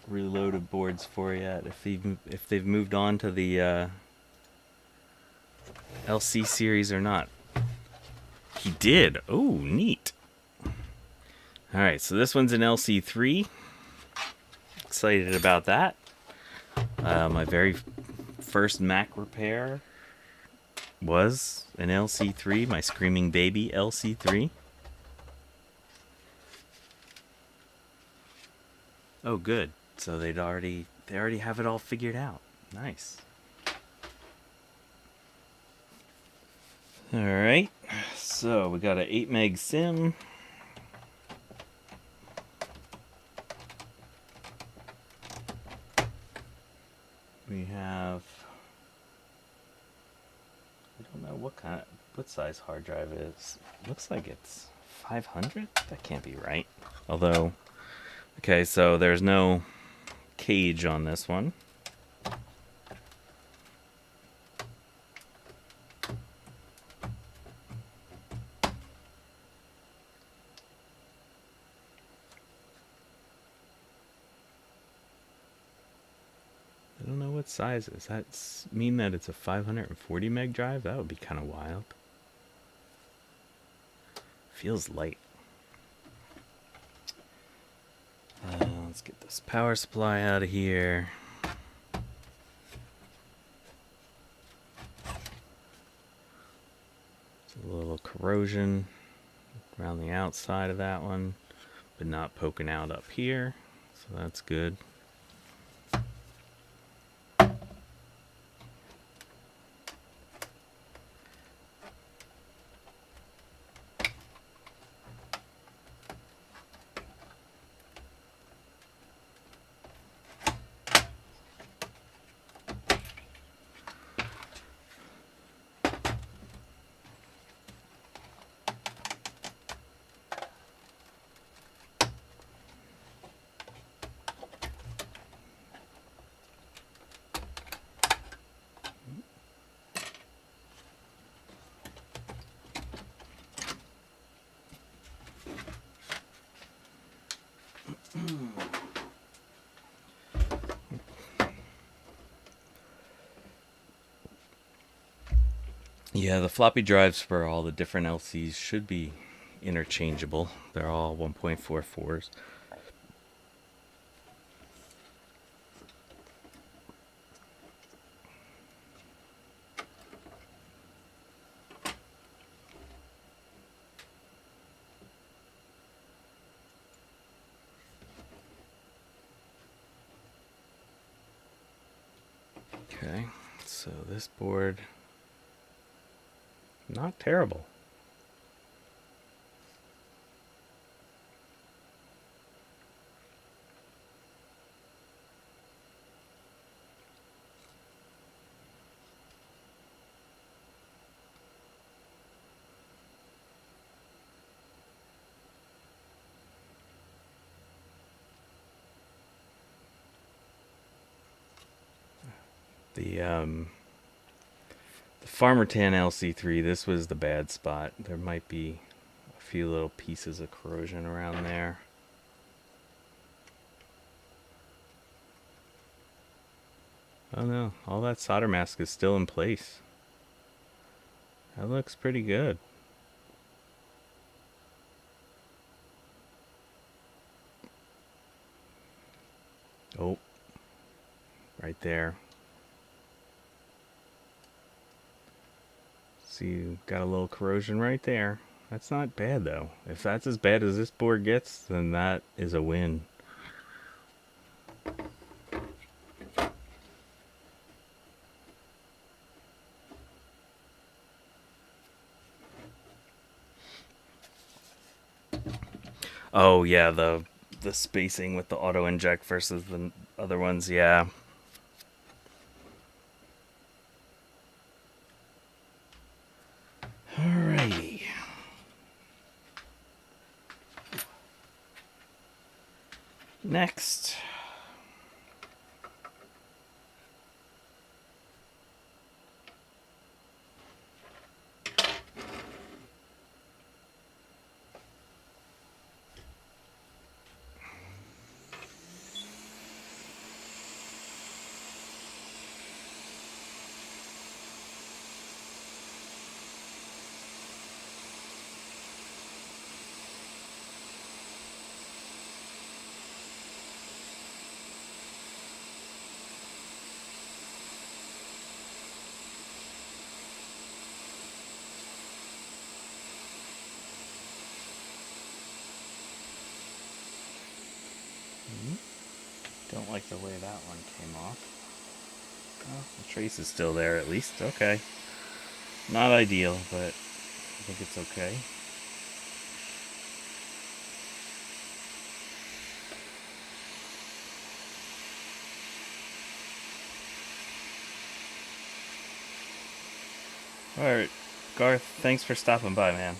A: reloaded boards for yet. If they've moved on to the LC series or not. He did. Oh, neat. Alright, so this one's an LC3. Excited about that. My very first Mac repair was an LC3, my screaming baby LC3. Oh, good. So they already have it all figured out. Nice. All right. So we got an 8 meg sim. We have, I don't know what size hard drive it is. Looks like it's 500. That can't be right. Although, okay, so there's no cage on this one. what size is that? Mean that it's a 540 meg drive? That would be kind of wild. Feels light. Let's get this power supply out of here. It's a little corrosion around the outside of that one, but not poking out up here, so that's good. Yeah, the floppy drives for all the different LCs should be interchangeable. They're all 1.44s. Okay, so this board, not terrible. The Farmertan LC3, this was the bad spot. There might be a few little pieces of corrosion around there. Oh no, all that solder mask is still in place. That looks pretty good. Oh, right there. See, you got a little corrosion right there. That's not bad though. If that's as bad as this board gets, then that is a win. Oh yeah, the spacing with the auto inject versus the other ones, yeah. Alrighty. Next. Don't like the way that one came off. Oh, the trace is still there at least. Okay. Not ideal, but I think it's okay. Alright, Garth, thanks for stopping by, man.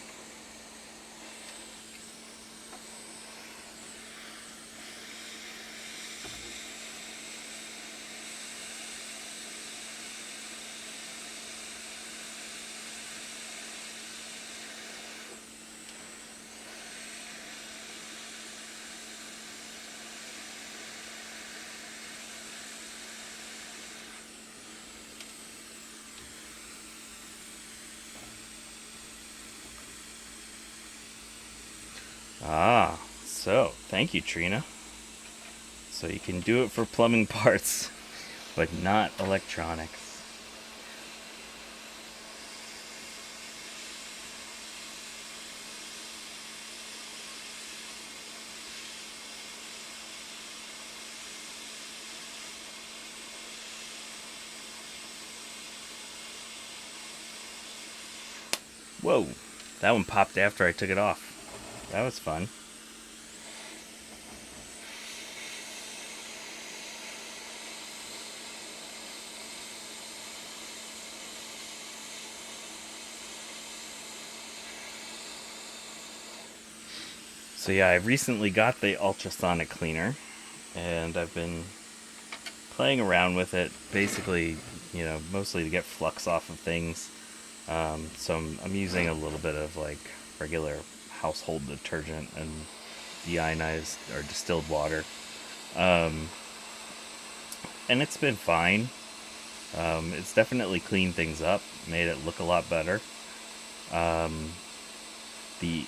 A: Ah, so thank you, Trina. So you can do it for plumbing parts, but not electronics. Whoa, that one popped after I took it off. That was fun. So yeah, I recently got the ultrasonic cleaner, and I've been playing around with it, basically, mostly to get flux off of things. So I'm using a little bit of like regular household detergent and deionized or distilled water, and it's been fine. It's definitely cleaned things up, made it look a lot better. The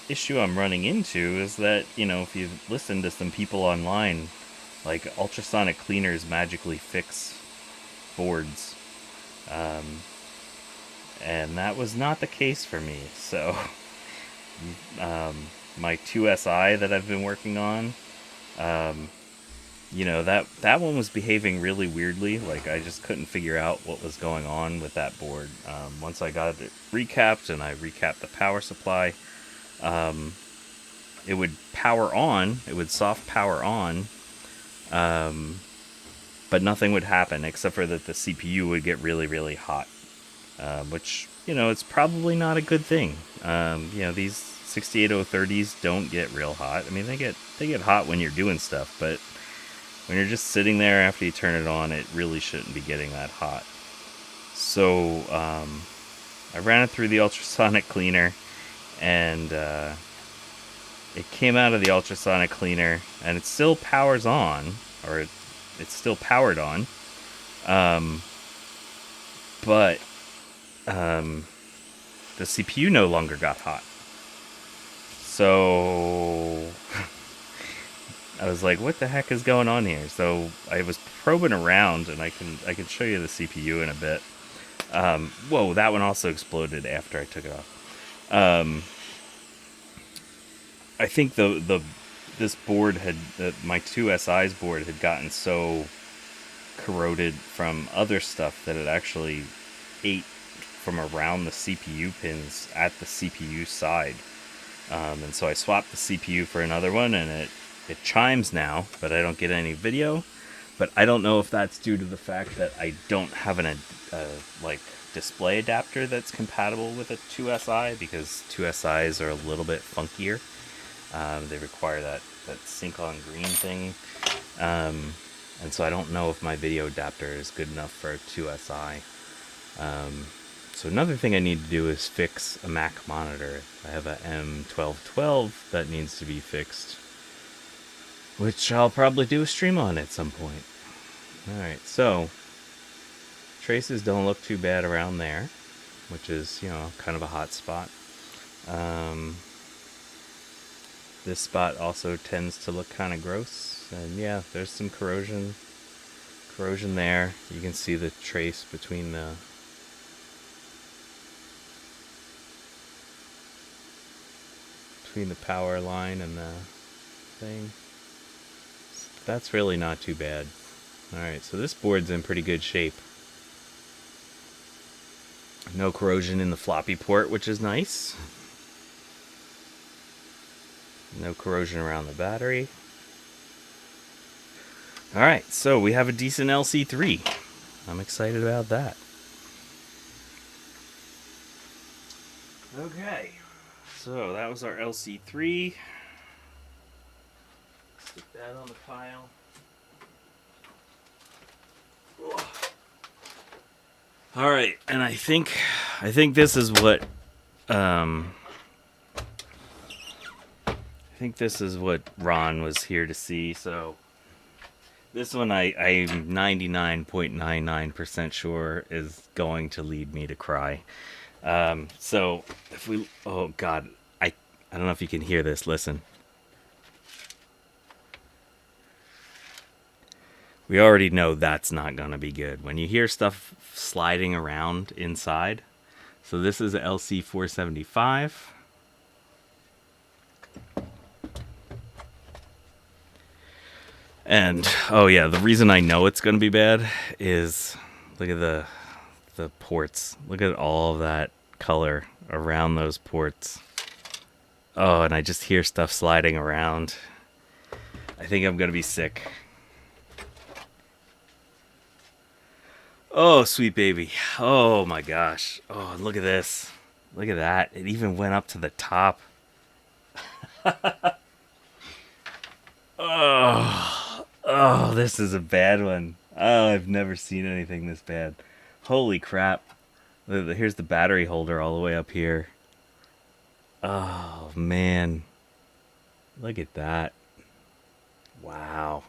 A: issue I'm running into is that, if you listen to some people online, like ultrasonic cleaners magically fix boards. And that was not the case for me. So, my 2SI that I've been working on, that one was behaving really weirdly. Like, I just couldn't figure out what was going on with that board. Once I got it recapped and I recapped the power supply, it would power on, it would soft power on, but nothing would happen except for that the CPU would get really, really hot, which, it's probably not a good thing. These 68030s don't get real hot. I mean, they get hot when you're doing stuff, but when you're just sitting there after you turn it on, it really shouldn't be getting that hot. So I ran it through the ultrasonic cleaner, and it came out of the ultrasonic cleaner, and it still powers on, or it's still powered on, but the CPU no longer got hot. So I was like, what the heck is going on here? So I was probing around, and I can show you the CPU in a bit. Whoa, that one also exploded after I took it off. I think this board my 2SI's board had gotten so corroded from other stuff that it actually ate from around the CPU pins at the CPU side. And so I swapped the CPU for another one, and it chimes now, but I don't get any video. But I don't know if that's due to the fact that I don't have an display adapter that's compatible with a 2SI, because 2SIs are a little bit funkier. They require that sync on green thing. And so I don't know if my video adapter is good enough for a 2SI. So another thing I need to do is fix a Mac monitor. I have a M1212 that needs to be fixed, which I'll probably do a stream on at some point. Alright, so traces don't look too bad around there, which is, kind of a hot spot. This spot also tends to look kind of gross, and yeah, there's some corrosion there. You can see the trace between the power line and the thing. That's really not too bad. Alright, so this board's in pretty good shape. No corrosion in the floppy port, which is nice. No corrosion around the battery. Alright, so we have a decent LC3. I'm excited about that. Okay, so that was our LC3. Stick that on the pile. Alright, and I think this is what Ron was here to see. So this one I'm 99.99% sure is going to lead me to cry. So if we, oh god, I I don't know if you can hear this. Listen. We already know that's not going to be good. When you hear stuff sliding around inside. So this is a LC475. And, oh yeah, the reason I know it's going to be bad is, look at the ports. Look at all of that color around those ports. Oh, and I just hear stuff sliding around. I think I'm going to be sick. Oh, sweet baby. Oh my gosh. Oh, and look at this. Look at that. It even went up to the top. Oh, this is a bad one. Oh, I've never seen anything this bad. Holy crap. Here's the battery holder all the way up here. Oh, man. Look at that. Wow.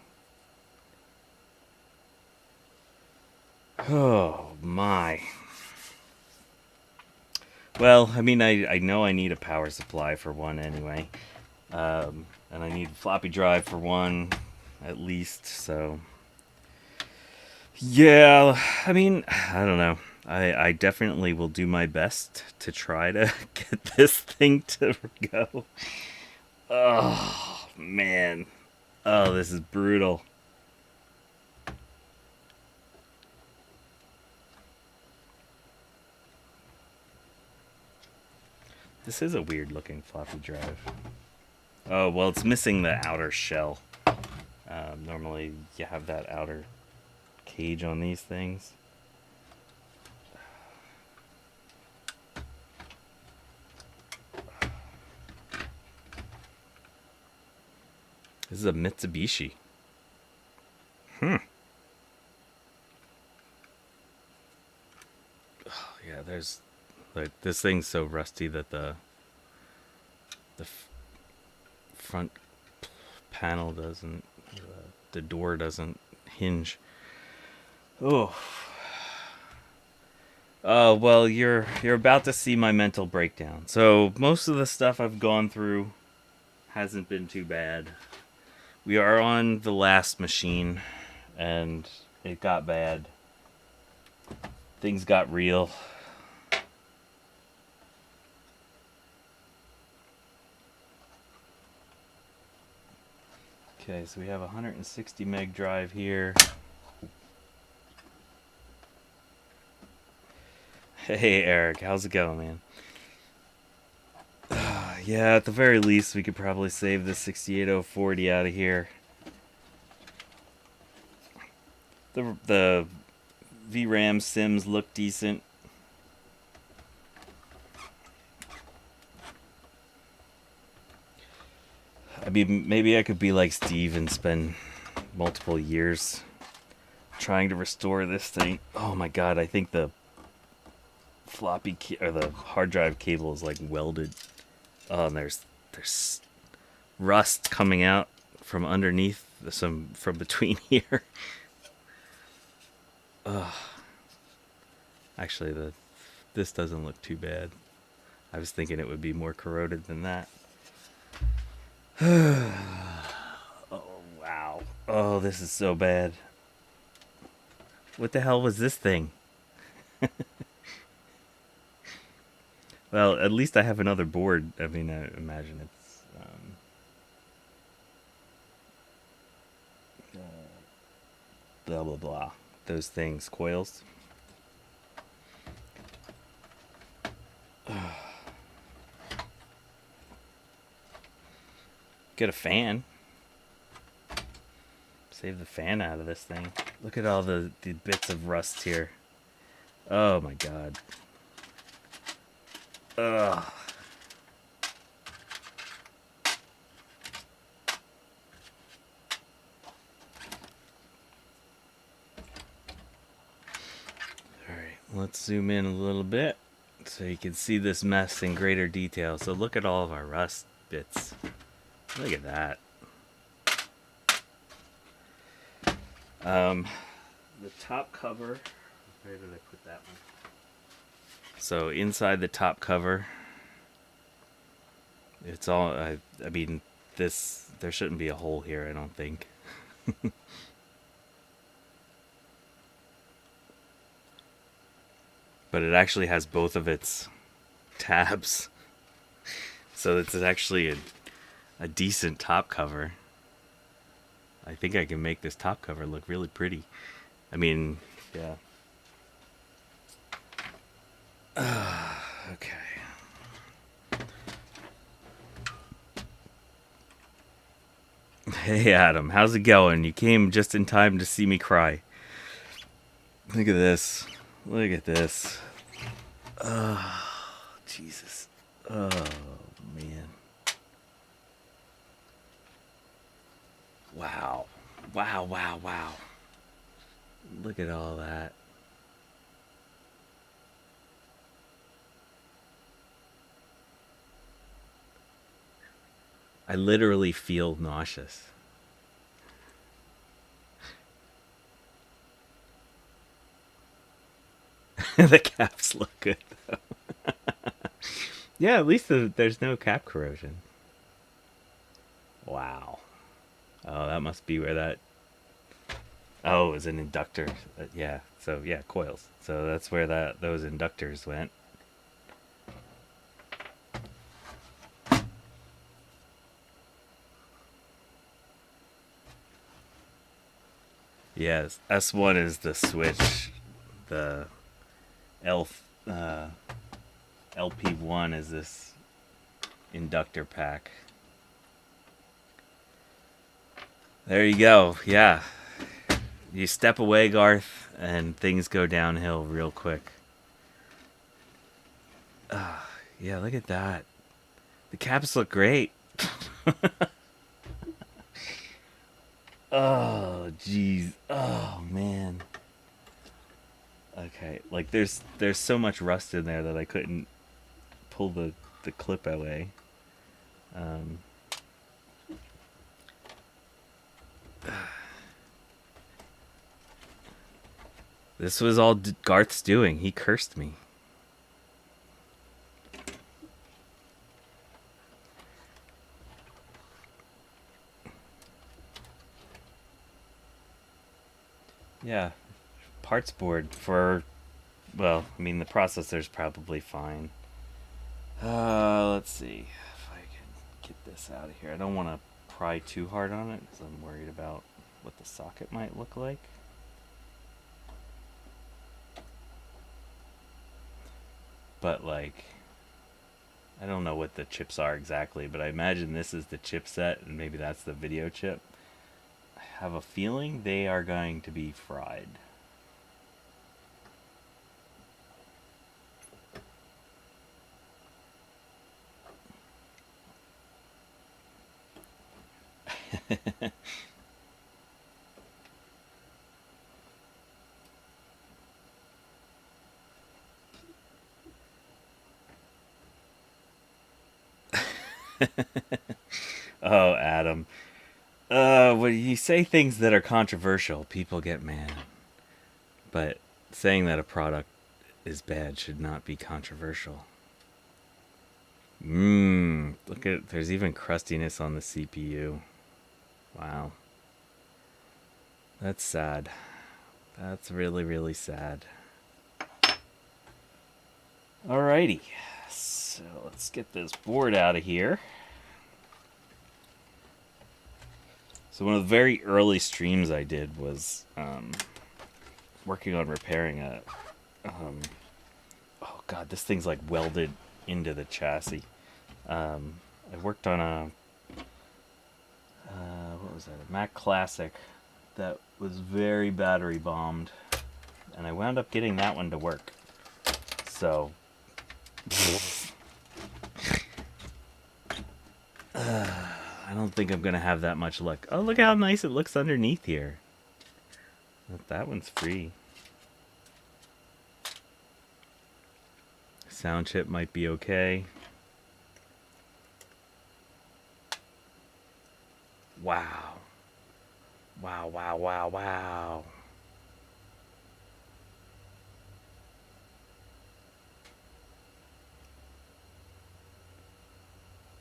A: Oh, my. Well, I mean, I know I need a power supply for one anyway. And I need a floppy drive for one, at least, so... Yeah, I mean, I don't know. I definitely will do my best to try to get this thing to go. Oh, man. Oh, this is brutal. This is a weird looking floppy drive. Oh, well, it's missing the outer shell. Normally you have that outer cage on these things. This is a Mitsubishi. Oh, yeah, there's... Like, this thing's so rusty that the front panel doesn't... the door doesn't hinge. Oh. Oh, well, you're about to see my mental breakdown. So, most of the stuff I've gone through hasn't been too bad. We are on the last machine, and it got bad. Things got real. Okay, so we have a 160 meg drive here. Hey Eric, how's it going, man? Yeah, at the very least, we could probably save the 68040 out of here. The VRAM sims look decent. I mean, maybe I could be like Steve and spend multiple years trying to restore this thing. Oh my god, I think the floppy or the hard drive cable is like welded. Oh, and there's rust coming out from underneath, from between here. Actually, this doesn't look too bad. I was thinking it would be more corroded than that. Oh, wow. Oh, this is so bad. What the hell was this thing? Well, at least I have another board. I mean, I imagine it's... blah, blah, blah. Those things. Coils. Get a fan. Save the fan out of this thing. Look at all the bits of rust here. Oh my god. Ugh. Alright, let's zoom in a little bit so you can see this mess in greater detail. So look at all of our rust bits. Look at that. The top cover, where did I put that one? So inside the top cover It's all. I mean, this. There shouldn't be a hole here. I don't think. But it actually has both of its tabs, so it's actually a decent top cover. I think I can make this top cover look really pretty. I mean, yeah. Okay. Hey Adam, how's it going? You came just in time to see me cry. Look at this. Look at this. Oh, Jesus. Oh, man. Wow. Wow, wow, wow. Look at all that. I literally feel nauseous. The caps look good, though. Yeah, at least there's no cap corrosion. Wow. Oh, that must be where that. Oh, it was an inductor. Yeah. So yeah, coils. So that's where those inductors went. Yes, S1 is the switch. The L LP1 is this inductor pack. There you go. Yeah. You step away, Garth, and things go downhill real quick. Yeah, look at that. The caps look great. Oh, jeez. Oh, man. Okay, like there's so much rust in there that I couldn't pull the clip away. This was all Garth's doing. He cursed me. Yeah, parts board for, well, I mean the processor's probably fine. Let's see if I can get this out of here. I don't want to pry too hard on it because I'm worried about what the socket might look like. But like, I don't know what the chips are exactly, but I imagine this is the chipset and maybe that's the video chip. I have a feeling they are going to be fried. Oh, Adam. When you say things that are controversial, people get mad. But saying that a product is bad should not be controversial. Look at, there's even crustiness on the CPU. Wow. That's sad. That's really, really sad. Alrighty. So let's get this board out of here. So one of the very early streams I did was working on repairing a... oh god, this thing's like welded into the chassis. I worked on a... what was that? A Mac Classic that was very battery bombed. And I wound up getting that one to work. So... I don't think I'm gonna have that much luck. Oh, look how nice it looks underneath here. That one's free. Sound chip might be okay. Wow. Wow, wow, wow, wow.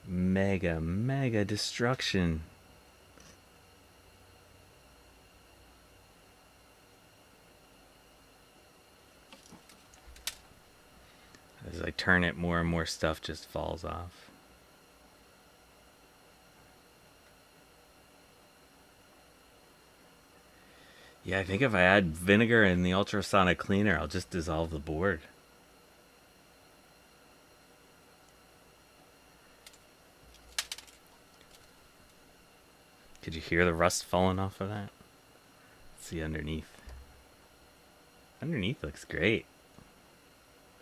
A: Mega destruction. As I turn it, more and more stuff just falls off. Yeah, I think if I add vinegar in the ultrasonic cleaner, I'll just dissolve the board. Could you hear the rust falling off of that? Let's see underneath. Underneath looks great.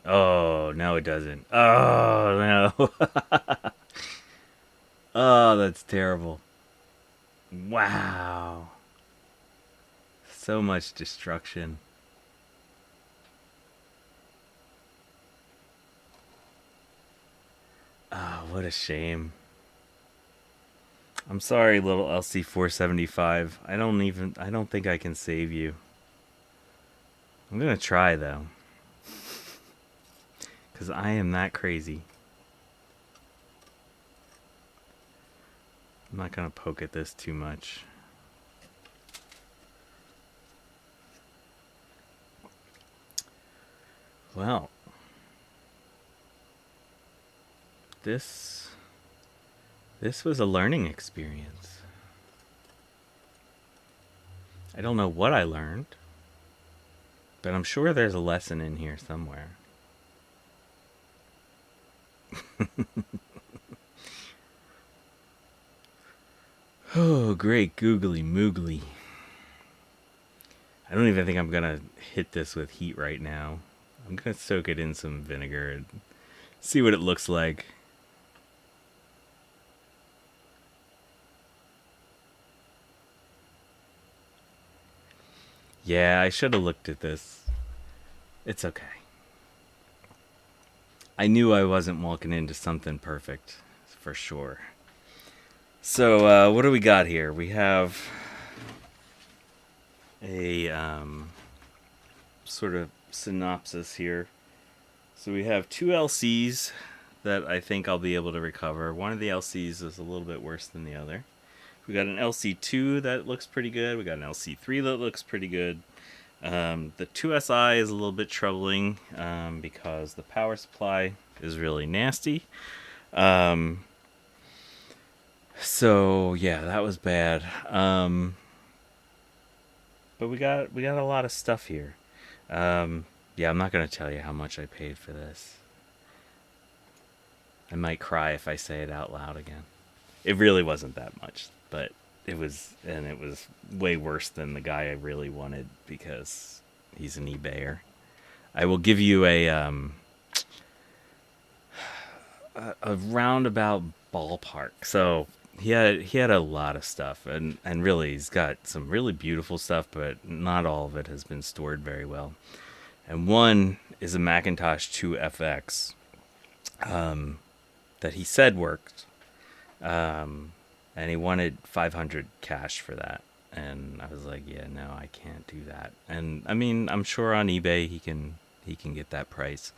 A: Oh, no, it doesn't. Oh, no. Oh, that's terrible. Wow. So much destruction. Oh, what a shame. I'm sorry, little LC475. I don't think I can save you. I'm gonna try, though. Because I am that crazy. I'm not gonna poke at this too much. Well, this was a learning experience. I don't know what I learned, but I'm sure there's a lesson in here somewhere. Oh, great googly moogly. I don't even think I'm gonna hit this with heat right now. I'm gonna soak it in some vinegar and see what it looks like. Yeah, I should have looked at this. It's okay. I knew I wasn't walking into something perfect, for sure. So, what do we got here? We have a sort of synopsis here. So we have two LCs that I think I'll be able to recover. One of the LCs is a little bit worse than the other. We got an LC2 that looks pretty good. We got an LC3 that looks pretty good. The 2SI is a little bit troubling because the power supply is really nasty. So yeah, that was bad. But we got a lot of stuff here. Yeah, I'm not gonna tell you how much I paid for this. I might cry if I say it out loud again. It really wasn't that much, but it was way worse than the guy I really wanted because he's an eBayer. I will give you a roundabout ballpark. So he had a lot of stuff, and really he's got some really beautiful stuff, but not all of it has been stored very well. And one is a Macintosh 2FX that he said worked, and he wanted 500 cash for that. And I was like, yeah, no, I can't do that. And I mean, I'm sure on eBay he can get that price.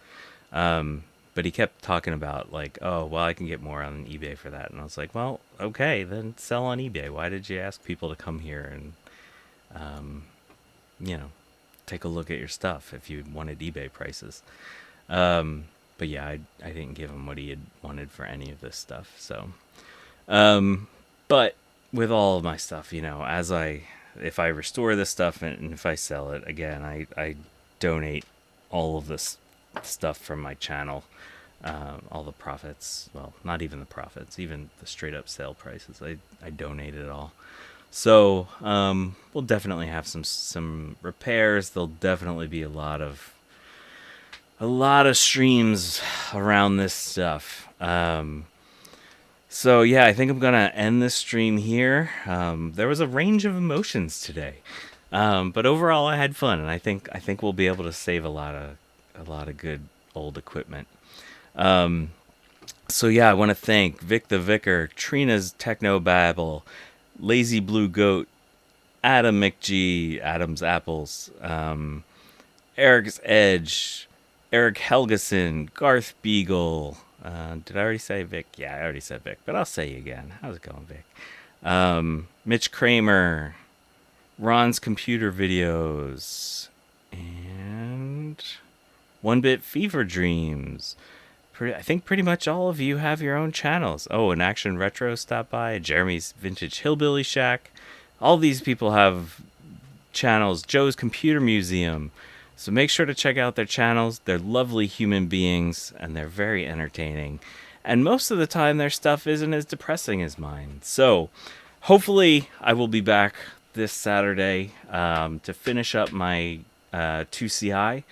A: But he kept talking about like, oh, well, I can get more on eBay for that. And I was like, well, okay, then sell on eBay. Why did you ask people to come here and, take a look at your stuff if you wanted eBay prices? But yeah, I didn't give him what he had wanted for any of this stuff. So, but with all of my stuff, if I restore this stuff and if I sell it again, I donate all of this stuff from my channel, all the profits, well, not even the profits, even the straight up sale prices, I donate it all. So we'll definitely have some repairs. There'll definitely be a lot of streams around this stuff. So yeah, I think I'm gonna end this stream here. There was a range of emotions today, but overall I had fun, and I think we'll be able to save a lot of good old equipment. So yeah, I want to thank Vic the Vicar, Trina's Techno Babble, Lazy Blue Goat, Adam McG, Adam's Apples, Eric's Edge, Eric Helgeson, Garth Beagle, Did I already say Vic? Yeah, I already said Vic, but I'll say you again. How's it going, Vic? Mitch Kramer, Ron's Computer Videos, and One Bit Fever Dreams. I think pretty much all of you have your own channels. Oh, and Action Retro stopped by. Jeremy's Vintage Hillbilly Shack. All these people have channels. Joe's Computer Museum. So make sure to check out their channels. They're lovely human beings, and they're very entertaining. And most of the time, their stuff isn't as depressing as mine. So hopefully, I will be back this Saturday to finish up my 2CI.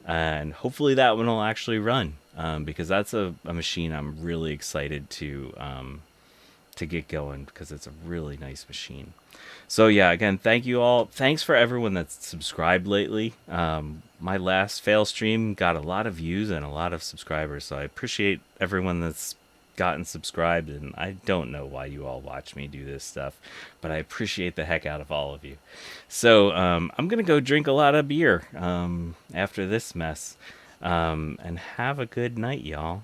A: And hopefully that one will actually run. Because that's a machine I'm really excited to get going, because it's a really nice machine. So yeah, again, thank you all. Thanks for everyone that's subscribed lately. My last fail stream got a lot of views and a lot of subscribers, so I appreciate everyone that's gotten subscribed, and I don't know why you all watch me do this stuff, but I appreciate the heck out of all of you. So I'm gonna go drink a lot of beer after this mess. And have a good night, y'all.